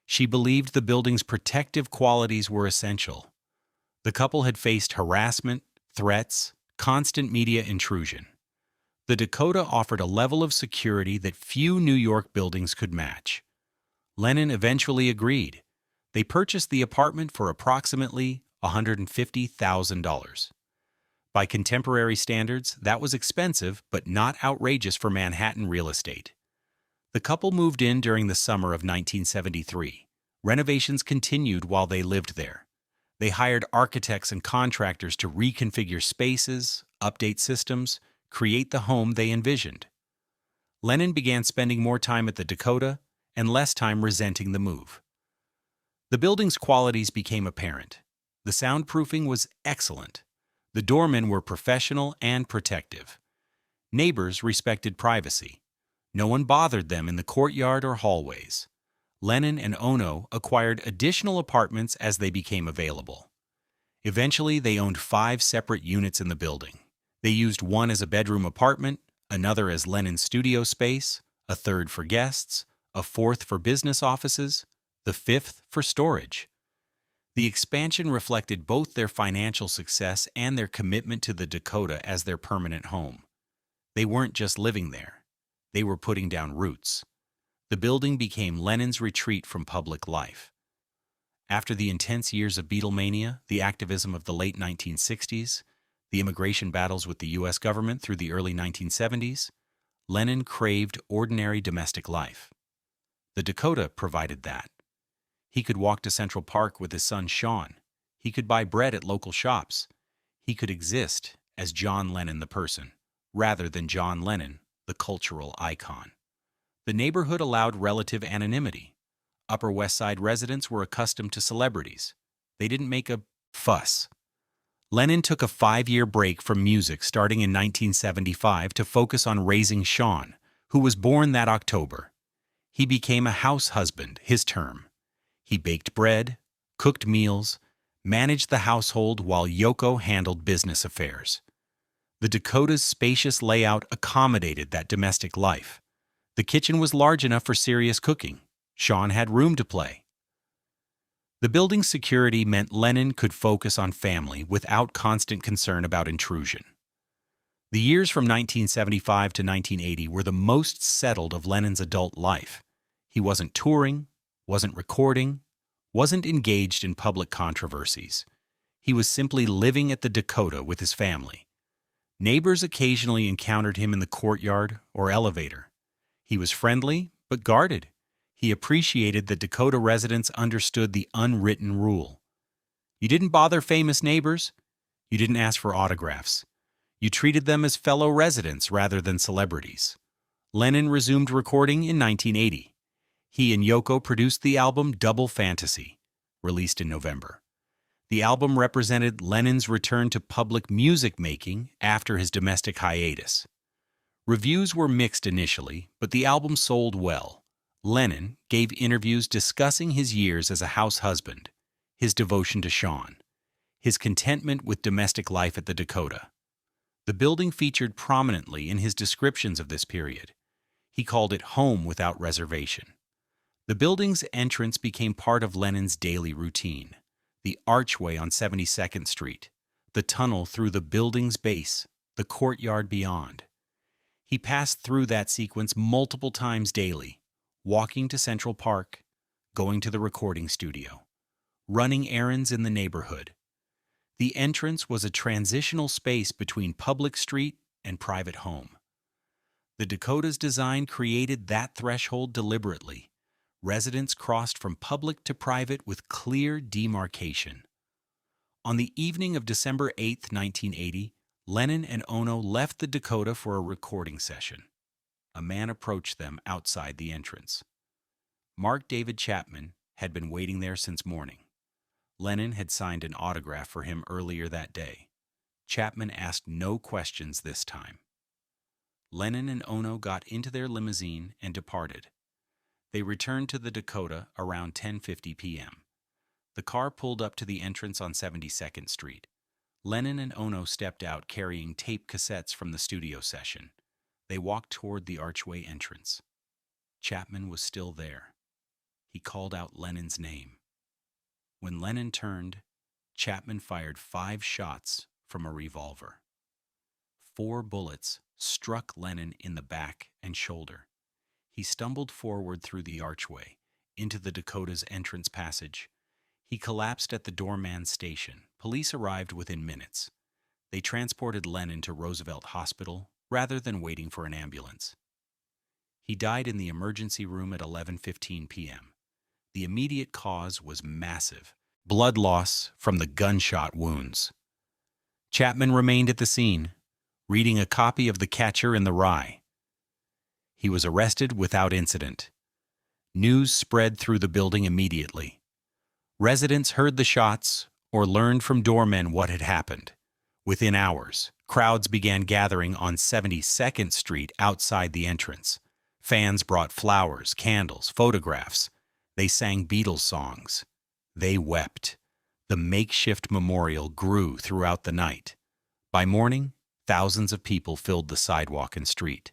She believed the building's protective qualities were essential. The couple had faced harassment, threats, constant media intrusion. The Dakota offered a level of security that few New York buildings could match. Lennon eventually agreed. They purchased the apartment for approximately $150,000. By contemporary standards, that was expensive but not outrageous for Manhattan real estate. The couple moved in during the summer of 1973. Renovations continued while they lived there. They hired architects and contractors to reconfigure spaces, update systems, create the home they envisioned. Lennon began spending more time at the Dakota and less time resenting the move. The building's qualities became apparent. The soundproofing was excellent. The doormen were professional and protective. Neighbors respected privacy. No one bothered them in the courtyard or hallways. Lennon and Ono acquired additional apartments as they became available. Eventually, they owned 5 separate units in the building. They used one as a bedroom apartment, another as Lennon's studio space, a third for guests, a fourth for business offices, the 5th for storage. The expansion reflected both their financial success and their commitment to the Dakota as their permanent home. They weren't just living there. They were putting down roots. The building became Lennon's retreat from public life. After the intense years of Beatlemania, the activism of the late 1960s, the immigration battles with the U.S. government through the early 1970s, Lennon craved ordinary domestic life. The Dakota provided that. He could walk to Central Park with his son Sean. He could buy bread at local shops. He could exist as John Lennon the person, rather than John Lennon, the cultural icon. The neighborhood allowed relative anonymity. Upper West Side residents were accustomed to celebrities. They didn't make a fuss. Lennon took a 5-year break from music starting in 1975 to focus on raising Sean, who was born that October. He became a house husband his term. He baked bread, cooked meals, managed the household while Yoko handled business affairs. The Dakota's spacious layout accommodated that domestic life. The kitchen was large enough for serious cooking. Sean had room to play. The building's security meant Lennon could focus on family without constant concern about intrusion. The years from 1975 to 1980 were the most settled of Lennon's adult life. He wasn't touring, wasn't recording, wasn't engaged in public controversies. He was simply living at the Dakota with his family. Neighbors occasionally encountered him in the courtyard or elevator. He was friendly, but guarded. He appreciated that Dakota residents understood the unwritten rule. You didn't bother famous neighbors. You didn't ask for autographs. You treated them as fellow residents rather than celebrities. Lennon resumed recording in 1980. He and Yoko produced the album Double Fantasy, released in November. The album represented Lennon's return to public music making after his domestic hiatus. Reviews were mixed initially, but the album sold well. Lennon gave interviews discussing his years as a house husband, his devotion to Sean, his contentment with domestic life at the Dakota. The building featured prominently in his descriptions of this period. He called it home without reservation. The building's entrance became part of Lennon's daily routine. The archway on 72nd Street, the tunnel through the building's base, the courtyard beyond. He passed through that sequence multiple times daily, walking to Central Park, going to the recording studio, running errands in the neighborhood. The entrance was a transitional space between public street and private home. The Dakota's design created that threshold deliberately. Residents crossed from public to private with clear demarcation. On the evening of December 8, 1980, Lennon and Ono left the Dakota for a recording session. A man approached them outside the entrance. Mark David Chapman had been waiting there since morning. Lennon had signed an autograph for him earlier that day. Chapman asked no questions this time. Lennon and Ono got into their limousine and departed. They returned to the Dakota around 10:50 p.m. The car pulled up to the entrance on 72nd Street. Lennon and Ono stepped out carrying tape cassettes from the studio session. They walked toward the archway entrance. Chapman was still there. He called out Lennon's name. When Lennon turned, Chapman fired 5 shots from a revolver. 4 bullets struck Lennon in the back and shoulder. He stumbled forward through the archway, into the Dakota's entrance passage. He collapsed at the doorman's station. Police arrived within minutes. They transported Lennon to Roosevelt Hospital rather than waiting for an ambulance. He died in the emergency room at 11:15 p.m. The immediate cause was massive blood loss from the gunshot wounds. Chapman remained at the scene, reading a copy of The Catcher in the Rye. He was arrested without incident. News spread through the building immediately. Residents heard the shots or learned from doormen what had happened. Within hours, crowds began gathering on 72nd Street outside the entrance. Fans brought flowers, candles, photographs. They sang Beatles songs. They wept. The makeshift memorial grew throughout the night. By morning, thousands of people filled the sidewalk and street.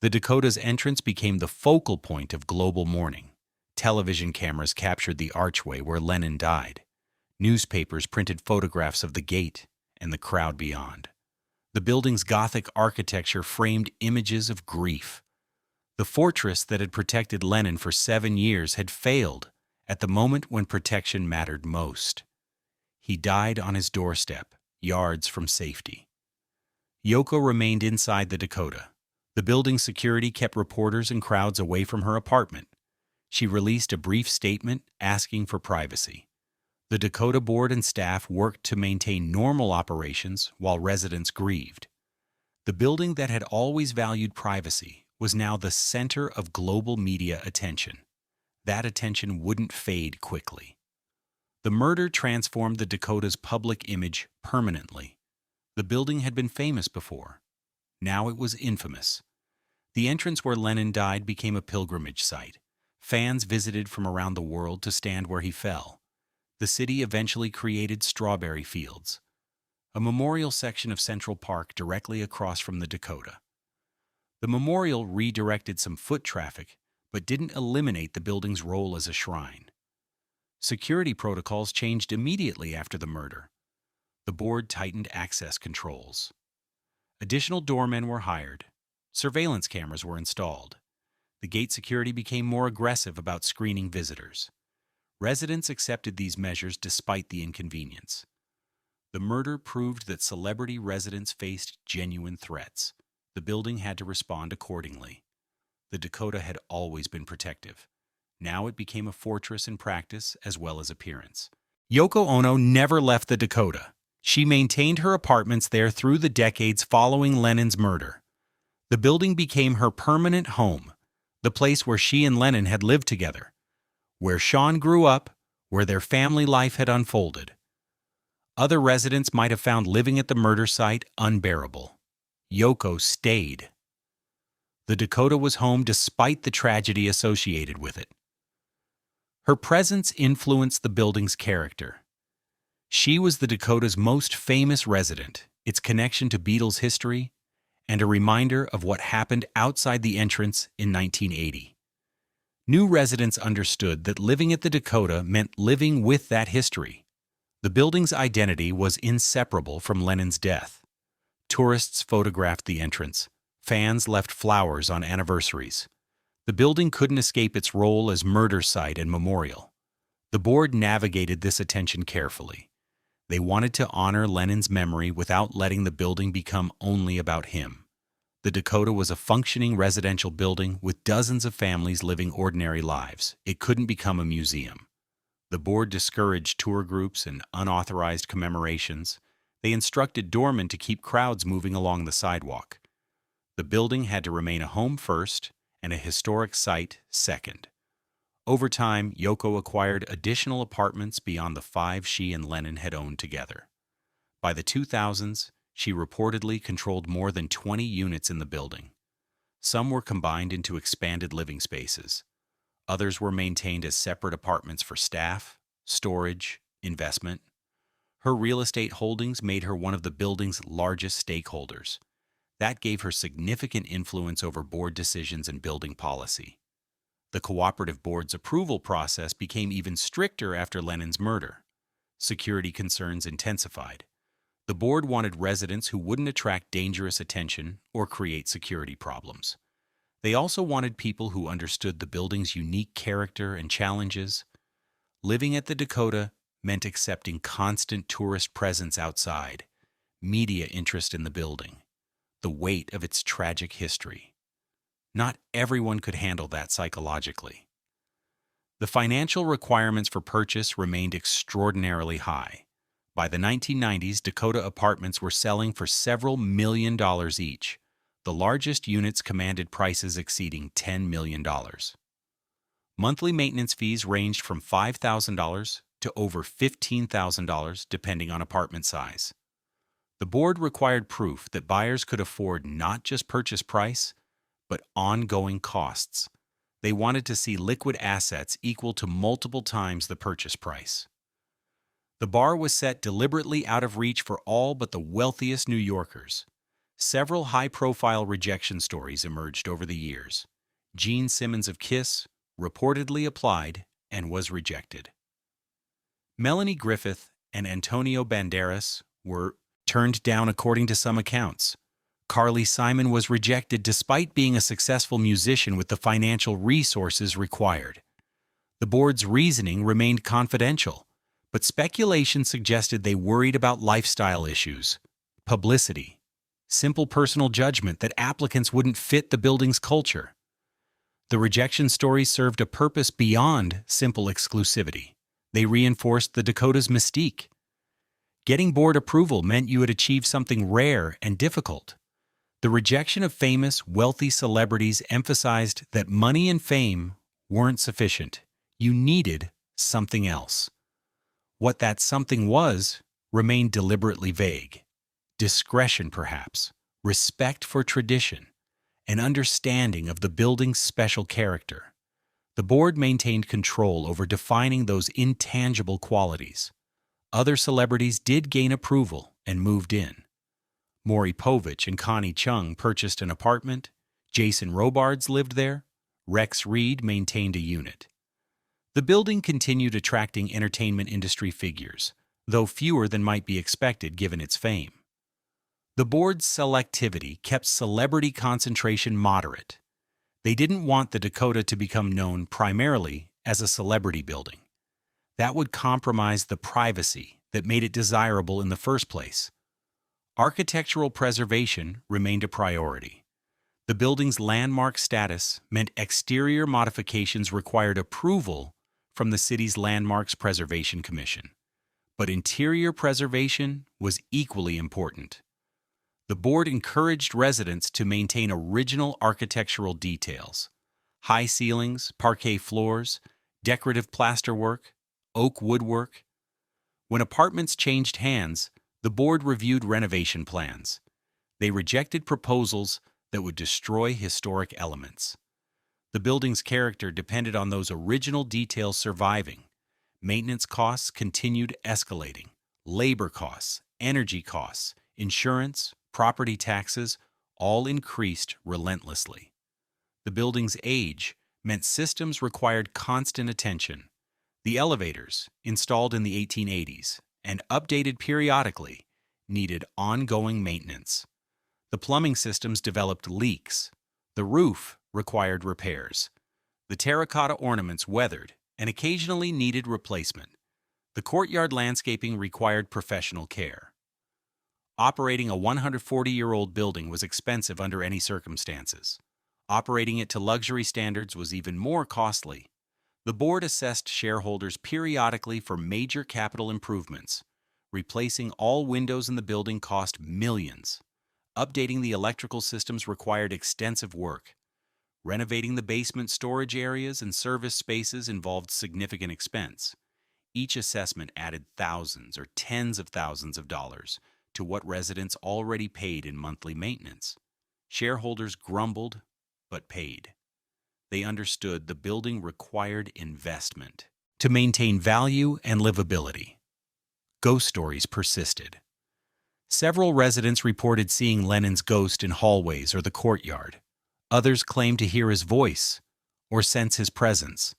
The Dakota's entrance became the focal point of global mourning. Television cameras captured the archway where Lennon died. Newspapers printed photographs of the gate and the crowd beyond. The building's Gothic architecture framed images of grief. The fortress that had protected Lennon for 7 years had failed at the moment when protection mattered most. He died on his doorstep, yards from safety. Yoko remained inside the Dakota. The building's security kept reporters and crowds away from her apartment. She released a brief statement asking for privacy. The Dakota board and staff worked to maintain normal operations while residents grieved. The building that had always valued privacy was now the center of global media attention. That attention wouldn't fade quickly. The murder transformed the Dakota's public image permanently. The building had been famous before. Now it was infamous. The entrance where Lennon died became a pilgrimage site. Fans visited from around the world to stand where he fell. The city eventually created strawberry fields, a memorial section of Central Park directly across from the Dakota. The memorial redirected some foot traffic, but didn't eliminate the building's role as a shrine. Security protocols changed immediately after the murder. The board tightened access controls. Additional doormen were hired. Surveillance cameras were installed. The gate security became more aggressive about screening visitors. Residents accepted these measures despite the inconvenience. The murder proved that celebrity residents faced genuine threats. The building had to respond accordingly. The Dakota had always been protective. Now it became a fortress in practice as well as appearance. Yoko Ono never left the Dakota. She maintained her apartments there through the decades following Lennon's murder. The building became her permanent home, the place where she and Lennon had lived together, where Sean grew up, where their family life had unfolded. Other residents might have found living at the murder site unbearable. Yoko stayed. The Dakota was home despite the tragedy associated with it. Her presence influenced the building's character. She was the Dakota's most famous resident, its connection to Beatles history, and a reminder of what happened outside the entrance in 1980. New residents understood that living at the Dakota meant living with that history. The building's identity was inseparable from Lennon's death. Tourists photographed the entrance. Fans left flowers on anniversaries. The building couldn't escape its role as murder site and memorial. The board navigated this attention carefully. They wanted to honor Lennon's memory without letting the building become only about him. The Dakota was a functioning residential building with dozens of families living ordinary lives. It couldn't become a museum. The board discouraged tour groups and unauthorized commemorations. They instructed doormen to keep crowds moving along the sidewalk. The building had to remain a home first and a historic site second. Over time, Yoko acquired additional apartments beyond the 5 she and Lennon had owned together. By the 2000s, she reportedly controlled more than 20 units in the building. Some were combined into expanded living spaces. Others were maintained as separate apartments for staff, storage, investment. Her real estate holdings made her one of the building's largest stakeholders. That gave her significant influence over board decisions and building policy. The cooperative board's approval process became even stricter after Lennon's murder. Security concerns intensified. The board wanted residents who wouldn't attract dangerous attention or create security problems. They also wanted people who understood the building's unique character and challenges. Living at the Dakota meant accepting constant tourist presence outside, media interest in the building, the weight of its tragic history. Not everyone could handle that psychologically. The financial requirements for purchase remained extraordinarily high. By the 1990s, Dakota apartments were selling for several $1 million each. The largest units commanded prices exceeding $10 million. Monthly maintenance fees ranged from $5,000 to over $15,000 depending on apartment size. The board required proof that buyers could afford not just purchase price, but ongoing costs. They wanted to see liquid assets equal to multiple times the purchase price. The bar was set deliberately out of reach for all but the wealthiest New Yorkers. Several high-profile rejection stories emerged over the years. Gene Simmons of Kiss reportedly applied and was rejected. Melanie Griffith and Antonio Banderas were turned down according to some accounts. Carly Simon was rejected despite being a successful musician with the financial resources required. The board's reasoning remained confidential, but speculation suggested they worried about lifestyle issues, publicity, simple personal judgment that applicants wouldn't fit the building's culture. The rejection stories served a purpose beyond simple exclusivity. They reinforced the Dakota's mystique. Getting board approval meant you had achieved something rare and difficult. The rejection of famous, wealthy celebrities emphasized that money and fame weren't sufficient. You needed something else. What that something was remained deliberately vague. Discretion, perhaps, respect for tradition, an understanding of the building's special character. The board maintained control over defining those intangible qualities. Other celebrities did gain approval and moved in. Maury Povich and Connie Chung purchased an apartment, Jason Robards lived there, Rex Reed maintained a unit. The building continued attracting entertainment industry figures, though fewer than might be expected given its fame. The board's selectivity kept celebrity concentration moderate. They didn't want the Dakota to become known primarily as a celebrity building. That would compromise the privacy that made it desirable in the first place. Architectural preservation remained a priority. The building's landmark status meant exterior modifications required approval from the city's Landmarks Preservation Commission. But interior preservation was equally important. The board encouraged residents to maintain original architectural details: high ceilings, parquet floors, decorative plasterwork, oak woodwork. When apartments changed hands, the board reviewed renovation plans. They rejected proposals that would destroy historic elements. The building's character depended on those original details surviving. Maintenance costs continued escalating. Labor costs, energy costs, insurance, property taxes all increased relentlessly. The building's age meant systems required constant attention. The elevators, installed in the 1880s and updated periodically, needed ongoing maintenance. The plumbing systems developed leaks. The roof required repairs. The terracotta ornaments weathered and occasionally needed replacement. The courtyard landscaping required professional care. Operating a 140-year-old building was expensive under any circumstances. Operating it to luxury standards was even more costly. The board assessed shareholders periodically for major capital improvements. Replacing all windows in the building cost millions. Updating the electrical systems required extensive work. Renovating the basement storage areas and service spaces involved significant expense. Each assessment added thousands or tens of thousands of dollars to what residents already paid in monthly maintenance. Shareholders grumbled, but paid. They understood the building required investment to maintain value and livability. Ghost stories persisted. Several residents reported seeing Lennon's ghost in hallways or the courtyard. Others claimed to hear his voice or sense his presence.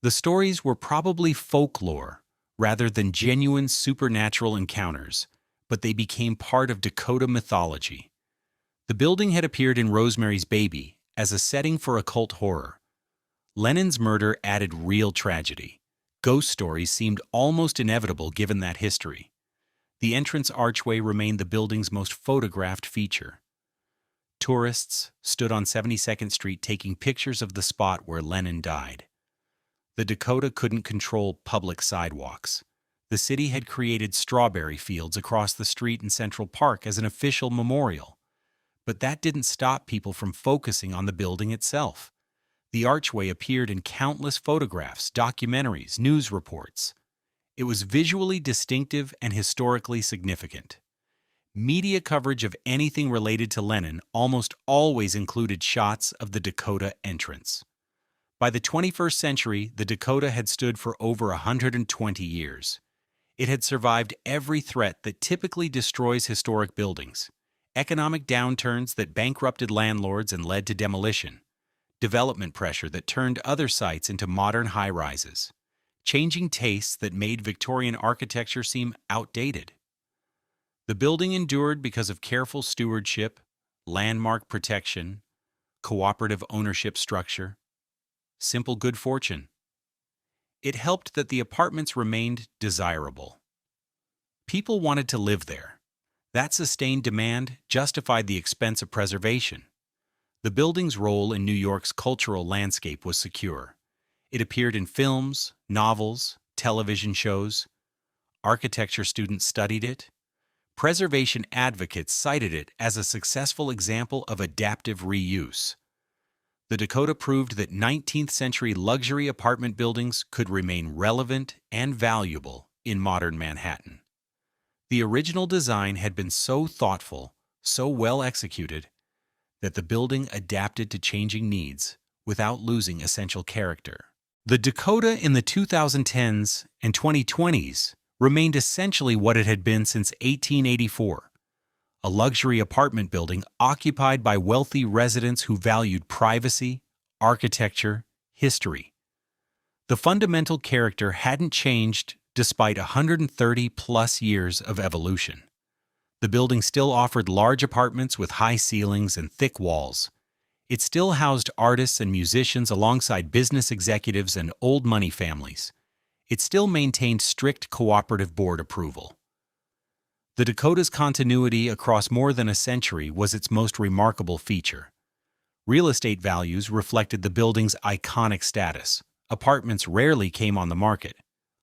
The stories were probably folklore rather than genuine supernatural encounters, but they became part of Dakota mythology. The building had appeared in Rosemary's Baby as a setting for occult horror. Lennon's murder added real tragedy. Ghost stories seemed almost inevitable given that history. The entrance archway remained the building's most photographed feature. Tourists stood on 72nd Street taking pictures of the spot where Lennon died. The Dakota couldn't control public sidewalks. The city had created strawberry fields across the street in Central Park as an official memorial. But that didn't stop people from focusing on the building itself. The archway appeared in countless photographs, documentaries, news reports. It was visually distinctive and historically significant. Media coverage of anything related to Lennon almost always included shots of the Dakota entrance. By the 21st century, the Dakota had stood for over 120 years. It had survived every threat that typically destroys historic buildings: economic downturns that bankrupted landlords and led to demolition, development pressure that turned other sites into modern high-rises, changing tastes that made Victorian architecture seem outdated. The building endured because of careful stewardship, landmark protection, cooperative ownership structure, simple good fortune. It helped that the apartments remained desirable. People wanted to live there. That sustained demand justified the expense of preservation. The building's role in New York's cultural landscape was secure. It appeared in films, novels, television shows, architecture students studied it, preservation advocates cited it as a successful example of adaptive reuse. The Dakota proved that 19th century luxury apartment buildings could remain relevant and valuable in modern Manhattan. The original design had been so thoughtful, so well executed, that the building adapted to changing needs without losing essential character. The Dakota in the 2010s and 2020s remained essentially what it had been since 1884, a luxury apartment building occupied by wealthy residents who valued privacy, architecture, history. The fundamental character hadn't changed despite 130-plus years of evolution. The building still offered large apartments with high ceilings and thick walls. It still housed artists and musicians alongside business executives and old money families. It still maintained strict cooperative board approval. The Dakota's continuity across more than a century was its most remarkable feature. Real estate values reflected the building's iconic status. Apartments rarely came on the market.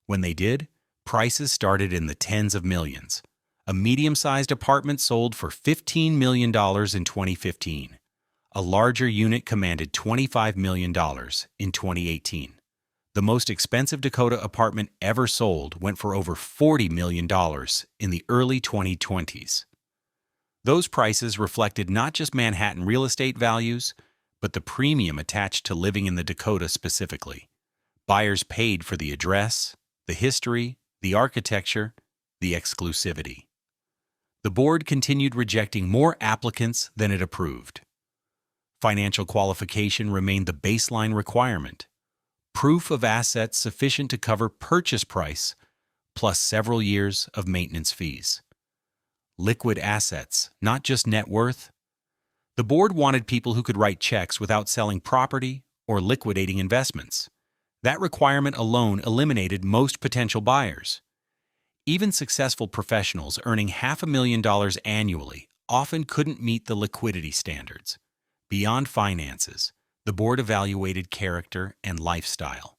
When they did, prices started in the tens of millions. A medium-sized apartment sold for $15 million in 2015. A larger unit commanded $25 million in 2018. The most expensive Dakota apartment ever sold went for over $40 million in the early 2020s. Those prices reflected not just Manhattan real estate values, but the premium attached to living in the Dakota specifically. Buyers paid for the address, the history, the architecture, the exclusivity. The board continued rejecting more applicants than it approved. Financial qualification remained the baseline requirement. Proof of assets sufficient to cover purchase price, plus several years of maintenance fees. Liquid assets, not just net worth. The board wanted people who could write checks without selling property or liquidating investments. That requirement alone eliminated most potential buyers. Even successful professionals earning $500,000 annually often couldn't meet the liquidity standards. Beyond finances, the board evaluated character and lifestyle.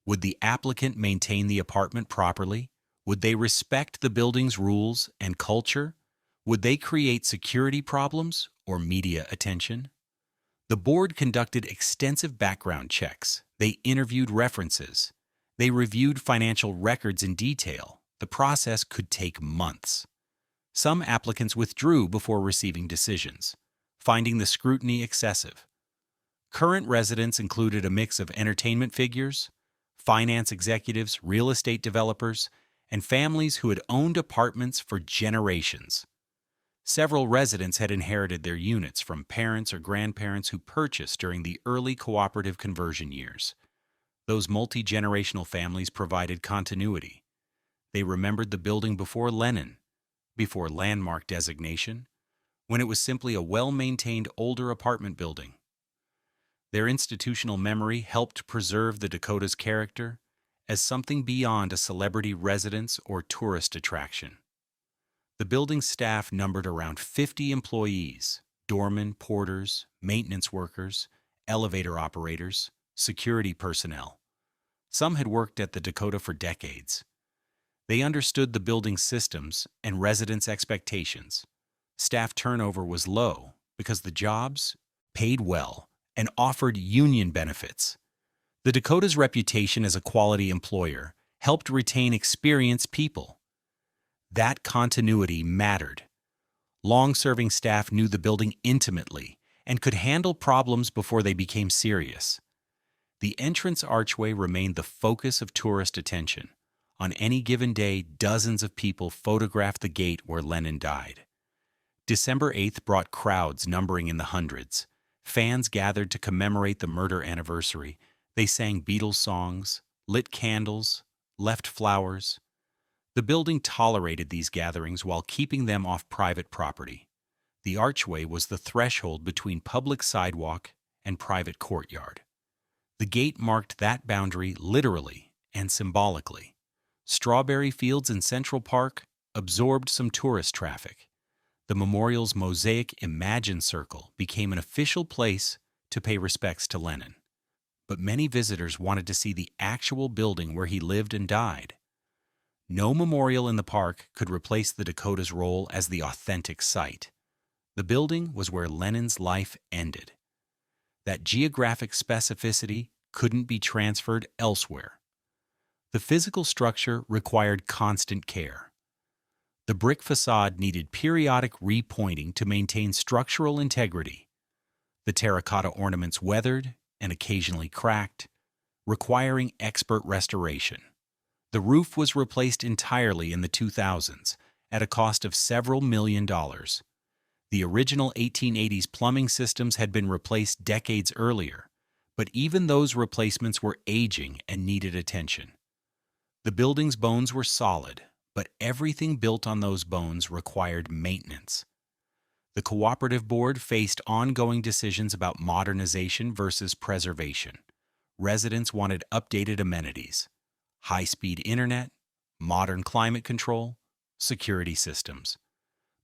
Would the applicant maintain the apartment properly? Would they respect the building's rules and culture? Would they create security problems or media attention? The board conducted extensive background checks. They interviewed references. They reviewed financial records in detail. The process could take months. Some applicants withdrew before receiving decisions, finding the scrutiny excessive. Current residents included a mix of entertainment figures, finance executives, real estate developers, and families who had owned apartments for generations. Several residents had inherited their units from parents or grandparents who purchased during the early cooperative conversion years. Those multi-generational families provided continuity. They remembered the building before Lennon, before landmark designation, when it was simply a well-maintained older apartment building. Their institutional memory helped preserve the Dakota's character as something beyond a celebrity residence or tourist attraction. The building's staff numbered around 50 employees: doormen, porters, maintenance workers, elevator operators, security personnel. Some had worked at the Dakota for decades. They understood the building's systems and residents' expectations. Staff turnover was low because the jobs paid well and offered union benefits. The Dakota's reputation as a quality employer helped retain experienced people. That continuity mattered. Long-serving staff knew the building intimately and could handle problems before they became serious. The entrance archway remained the focus of tourist attention. On any given day, dozens of people photographed the gate where Lennon died. December 8th brought crowds numbering in the hundreds. Fans gathered to commemorate the murder anniversary. They sang Beatles songs, lit candles, left flowers. The building tolerated these gatherings while keeping them off private property. The archway was the threshold between public sidewalk and private courtyard. The gate marked that boundary literally and symbolically. Strawberry fields in Central Park absorbed some tourist traffic. The memorial's mosaic Imagine Circle became an official place to pay respects to Lennon. but many visitors wanted to see the actual building where he lived and died. No memorial in the park could replace the Dakota's role as the authentic site. The building was where Lennon's life ended. That geographic specificity couldn't be transferred elsewhere. The physical structure required constant care. The brick facade needed periodic repointing to maintain structural integrity. The terracotta ornaments weathered and occasionally cracked, requiring expert restoration. The roof was replaced entirely in the 2000s at a cost of several $1,000,000. The original 1880s plumbing systems had been replaced decades earlier, but even those replacements were aging and needed attention. The building's bones were solid, but everything built on those bones required maintenance. The cooperative board faced ongoing decisions about modernization versus preservation. Residents wanted updated amenities, high-speed internet, modern climate control, security systems.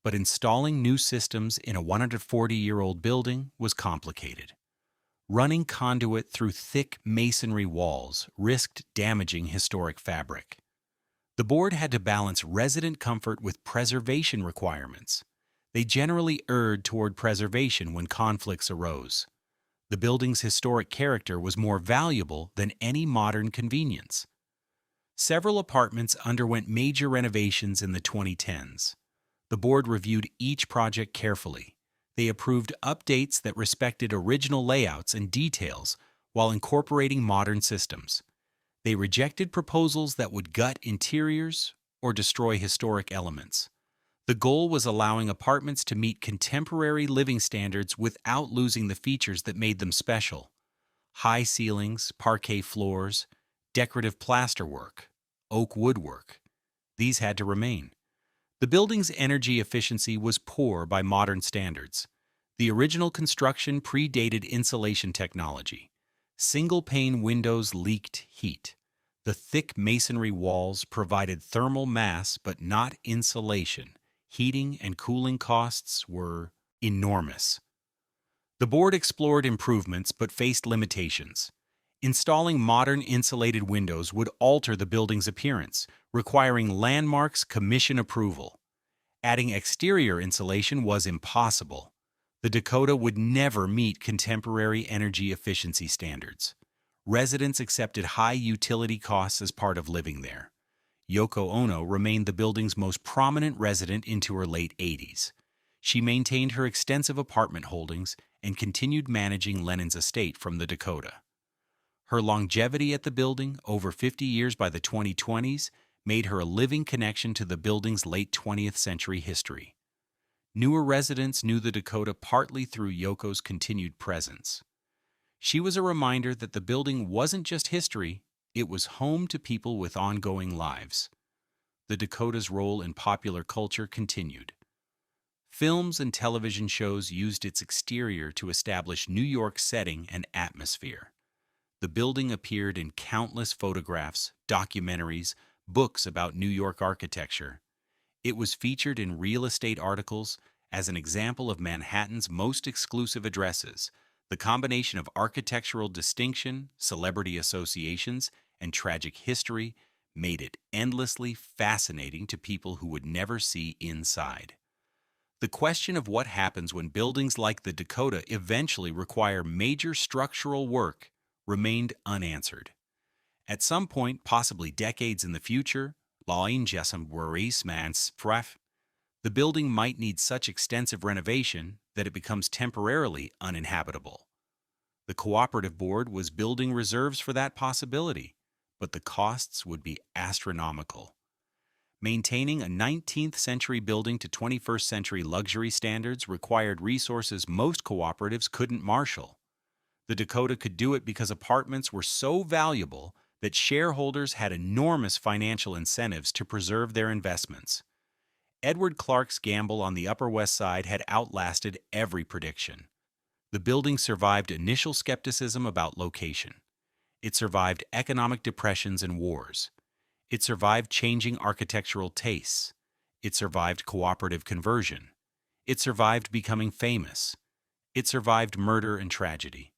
But installing new systems in a 140-year-old building was complicated. Running conduit through thick masonry walls risked damaging historic fabric. The board had to balance resident comfort with preservation requirements. They generally erred toward preservation when conflicts arose. The building's historic character was more valuable than any modern convenience. Several apartments underwent major renovations in the 2010s. The board reviewed each project carefully. They approved updates that respected original layouts and details while incorporating modern systems. They rejected proposals that would gut interiors or destroy historic elements. The goal was allowing apartments to meet contemporary living standards without losing the features that made them special. High ceilings, parquet floors, decorative plasterwork, oak woodwork. These had to remain. The building's energy efficiency was poor by modern standards. The original construction predated insulation technology. Single-pane windows leaked heat. The thick masonry walls provided thermal mass but not insulation. Heating and cooling costs were enormous. The board explored improvements but faced limitations. Installing modern insulated windows would alter the building's appearance, requiring Landmark's commission approval. Adding exterior insulation was impossible. The Dakota would never meet contemporary energy efficiency standards. Residents accepted high utility costs as part of living there. Yoko Ono remained the building's most prominent resident into her late 80s. She maintained her extensive apartment holdings and continued managing Lennon's estate from the Dakota. Her longevity at the building, over 50 years by the 2020s, made her a living connection to the building's late 20th century history. Newer residents knew the Dakota partly through Yoko's continued presence. She was a reminder that the building wasn't just history, it was home to people with ongoing lives. The Dakota's role in popular culture continued. Films and television shows used its exterior to establish New York's setting and atmosphere. The building appeared in countless photographs, documentaries, books about New York architecture. It was featured in real estate articles as an example of Manhattan's most exclusive addresses. The combination of architectural distinction, celebrity associations, and tragic history made it endlessly fascinating to people who would never see inside. The question of what happens when buildings like the Dakota eventually require major structural work remained unanswered. At some point, possibly decades in the future, the building might need such extensive renovation that it becomes temporarily uninhabitable. The cooperative board was building reserves for that possibility, but the costs would be astronomical. Maintaining a 19th century building to 21st century luxury standards required resources most cooperatives couldn't marshal. The Dakota could do it because apartments were so valuable that shareholders had enormous financial incentives to preserve their investments. Edward Clark's gamble on the Upper West Side had outlasted every prediction. The building survived initial skepticism about location. It survived economic depressions and wars. It survived changing architectural tastes. It survived cooperative conversion. It survived becoming famous. It survived murder and tragedy.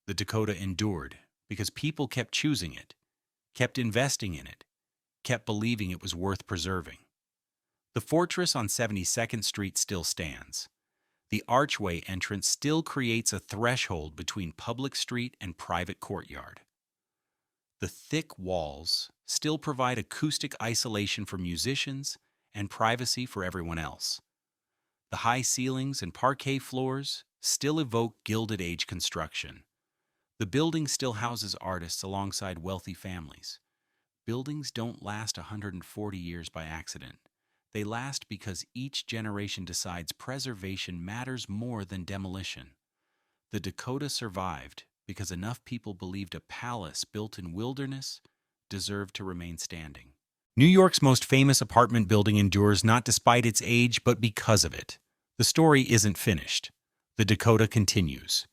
The Dakota endured because people kept choosing it, kept investing in it, kept believing it was worth preserving. The fortress on 72nd Street still stands. The archway entrance still creates a threshold between public street and private courtyard. The thick walls still provide acoustic isolation for musicians and privacy for everyone else. The high ceilings and parquet floors still evoke Gilded Age construction. The building still houses artists alongside wealthy families. Buildings don't last 140 years by accident. They last because each generation decides preservation matters more than demolition. The Dakota survived because enough people believed a palace built in wilderness deserved to remain standing. New York's most famous apartment building endures not despite its age, but because of it. The story isn't finished. The Dakota continues.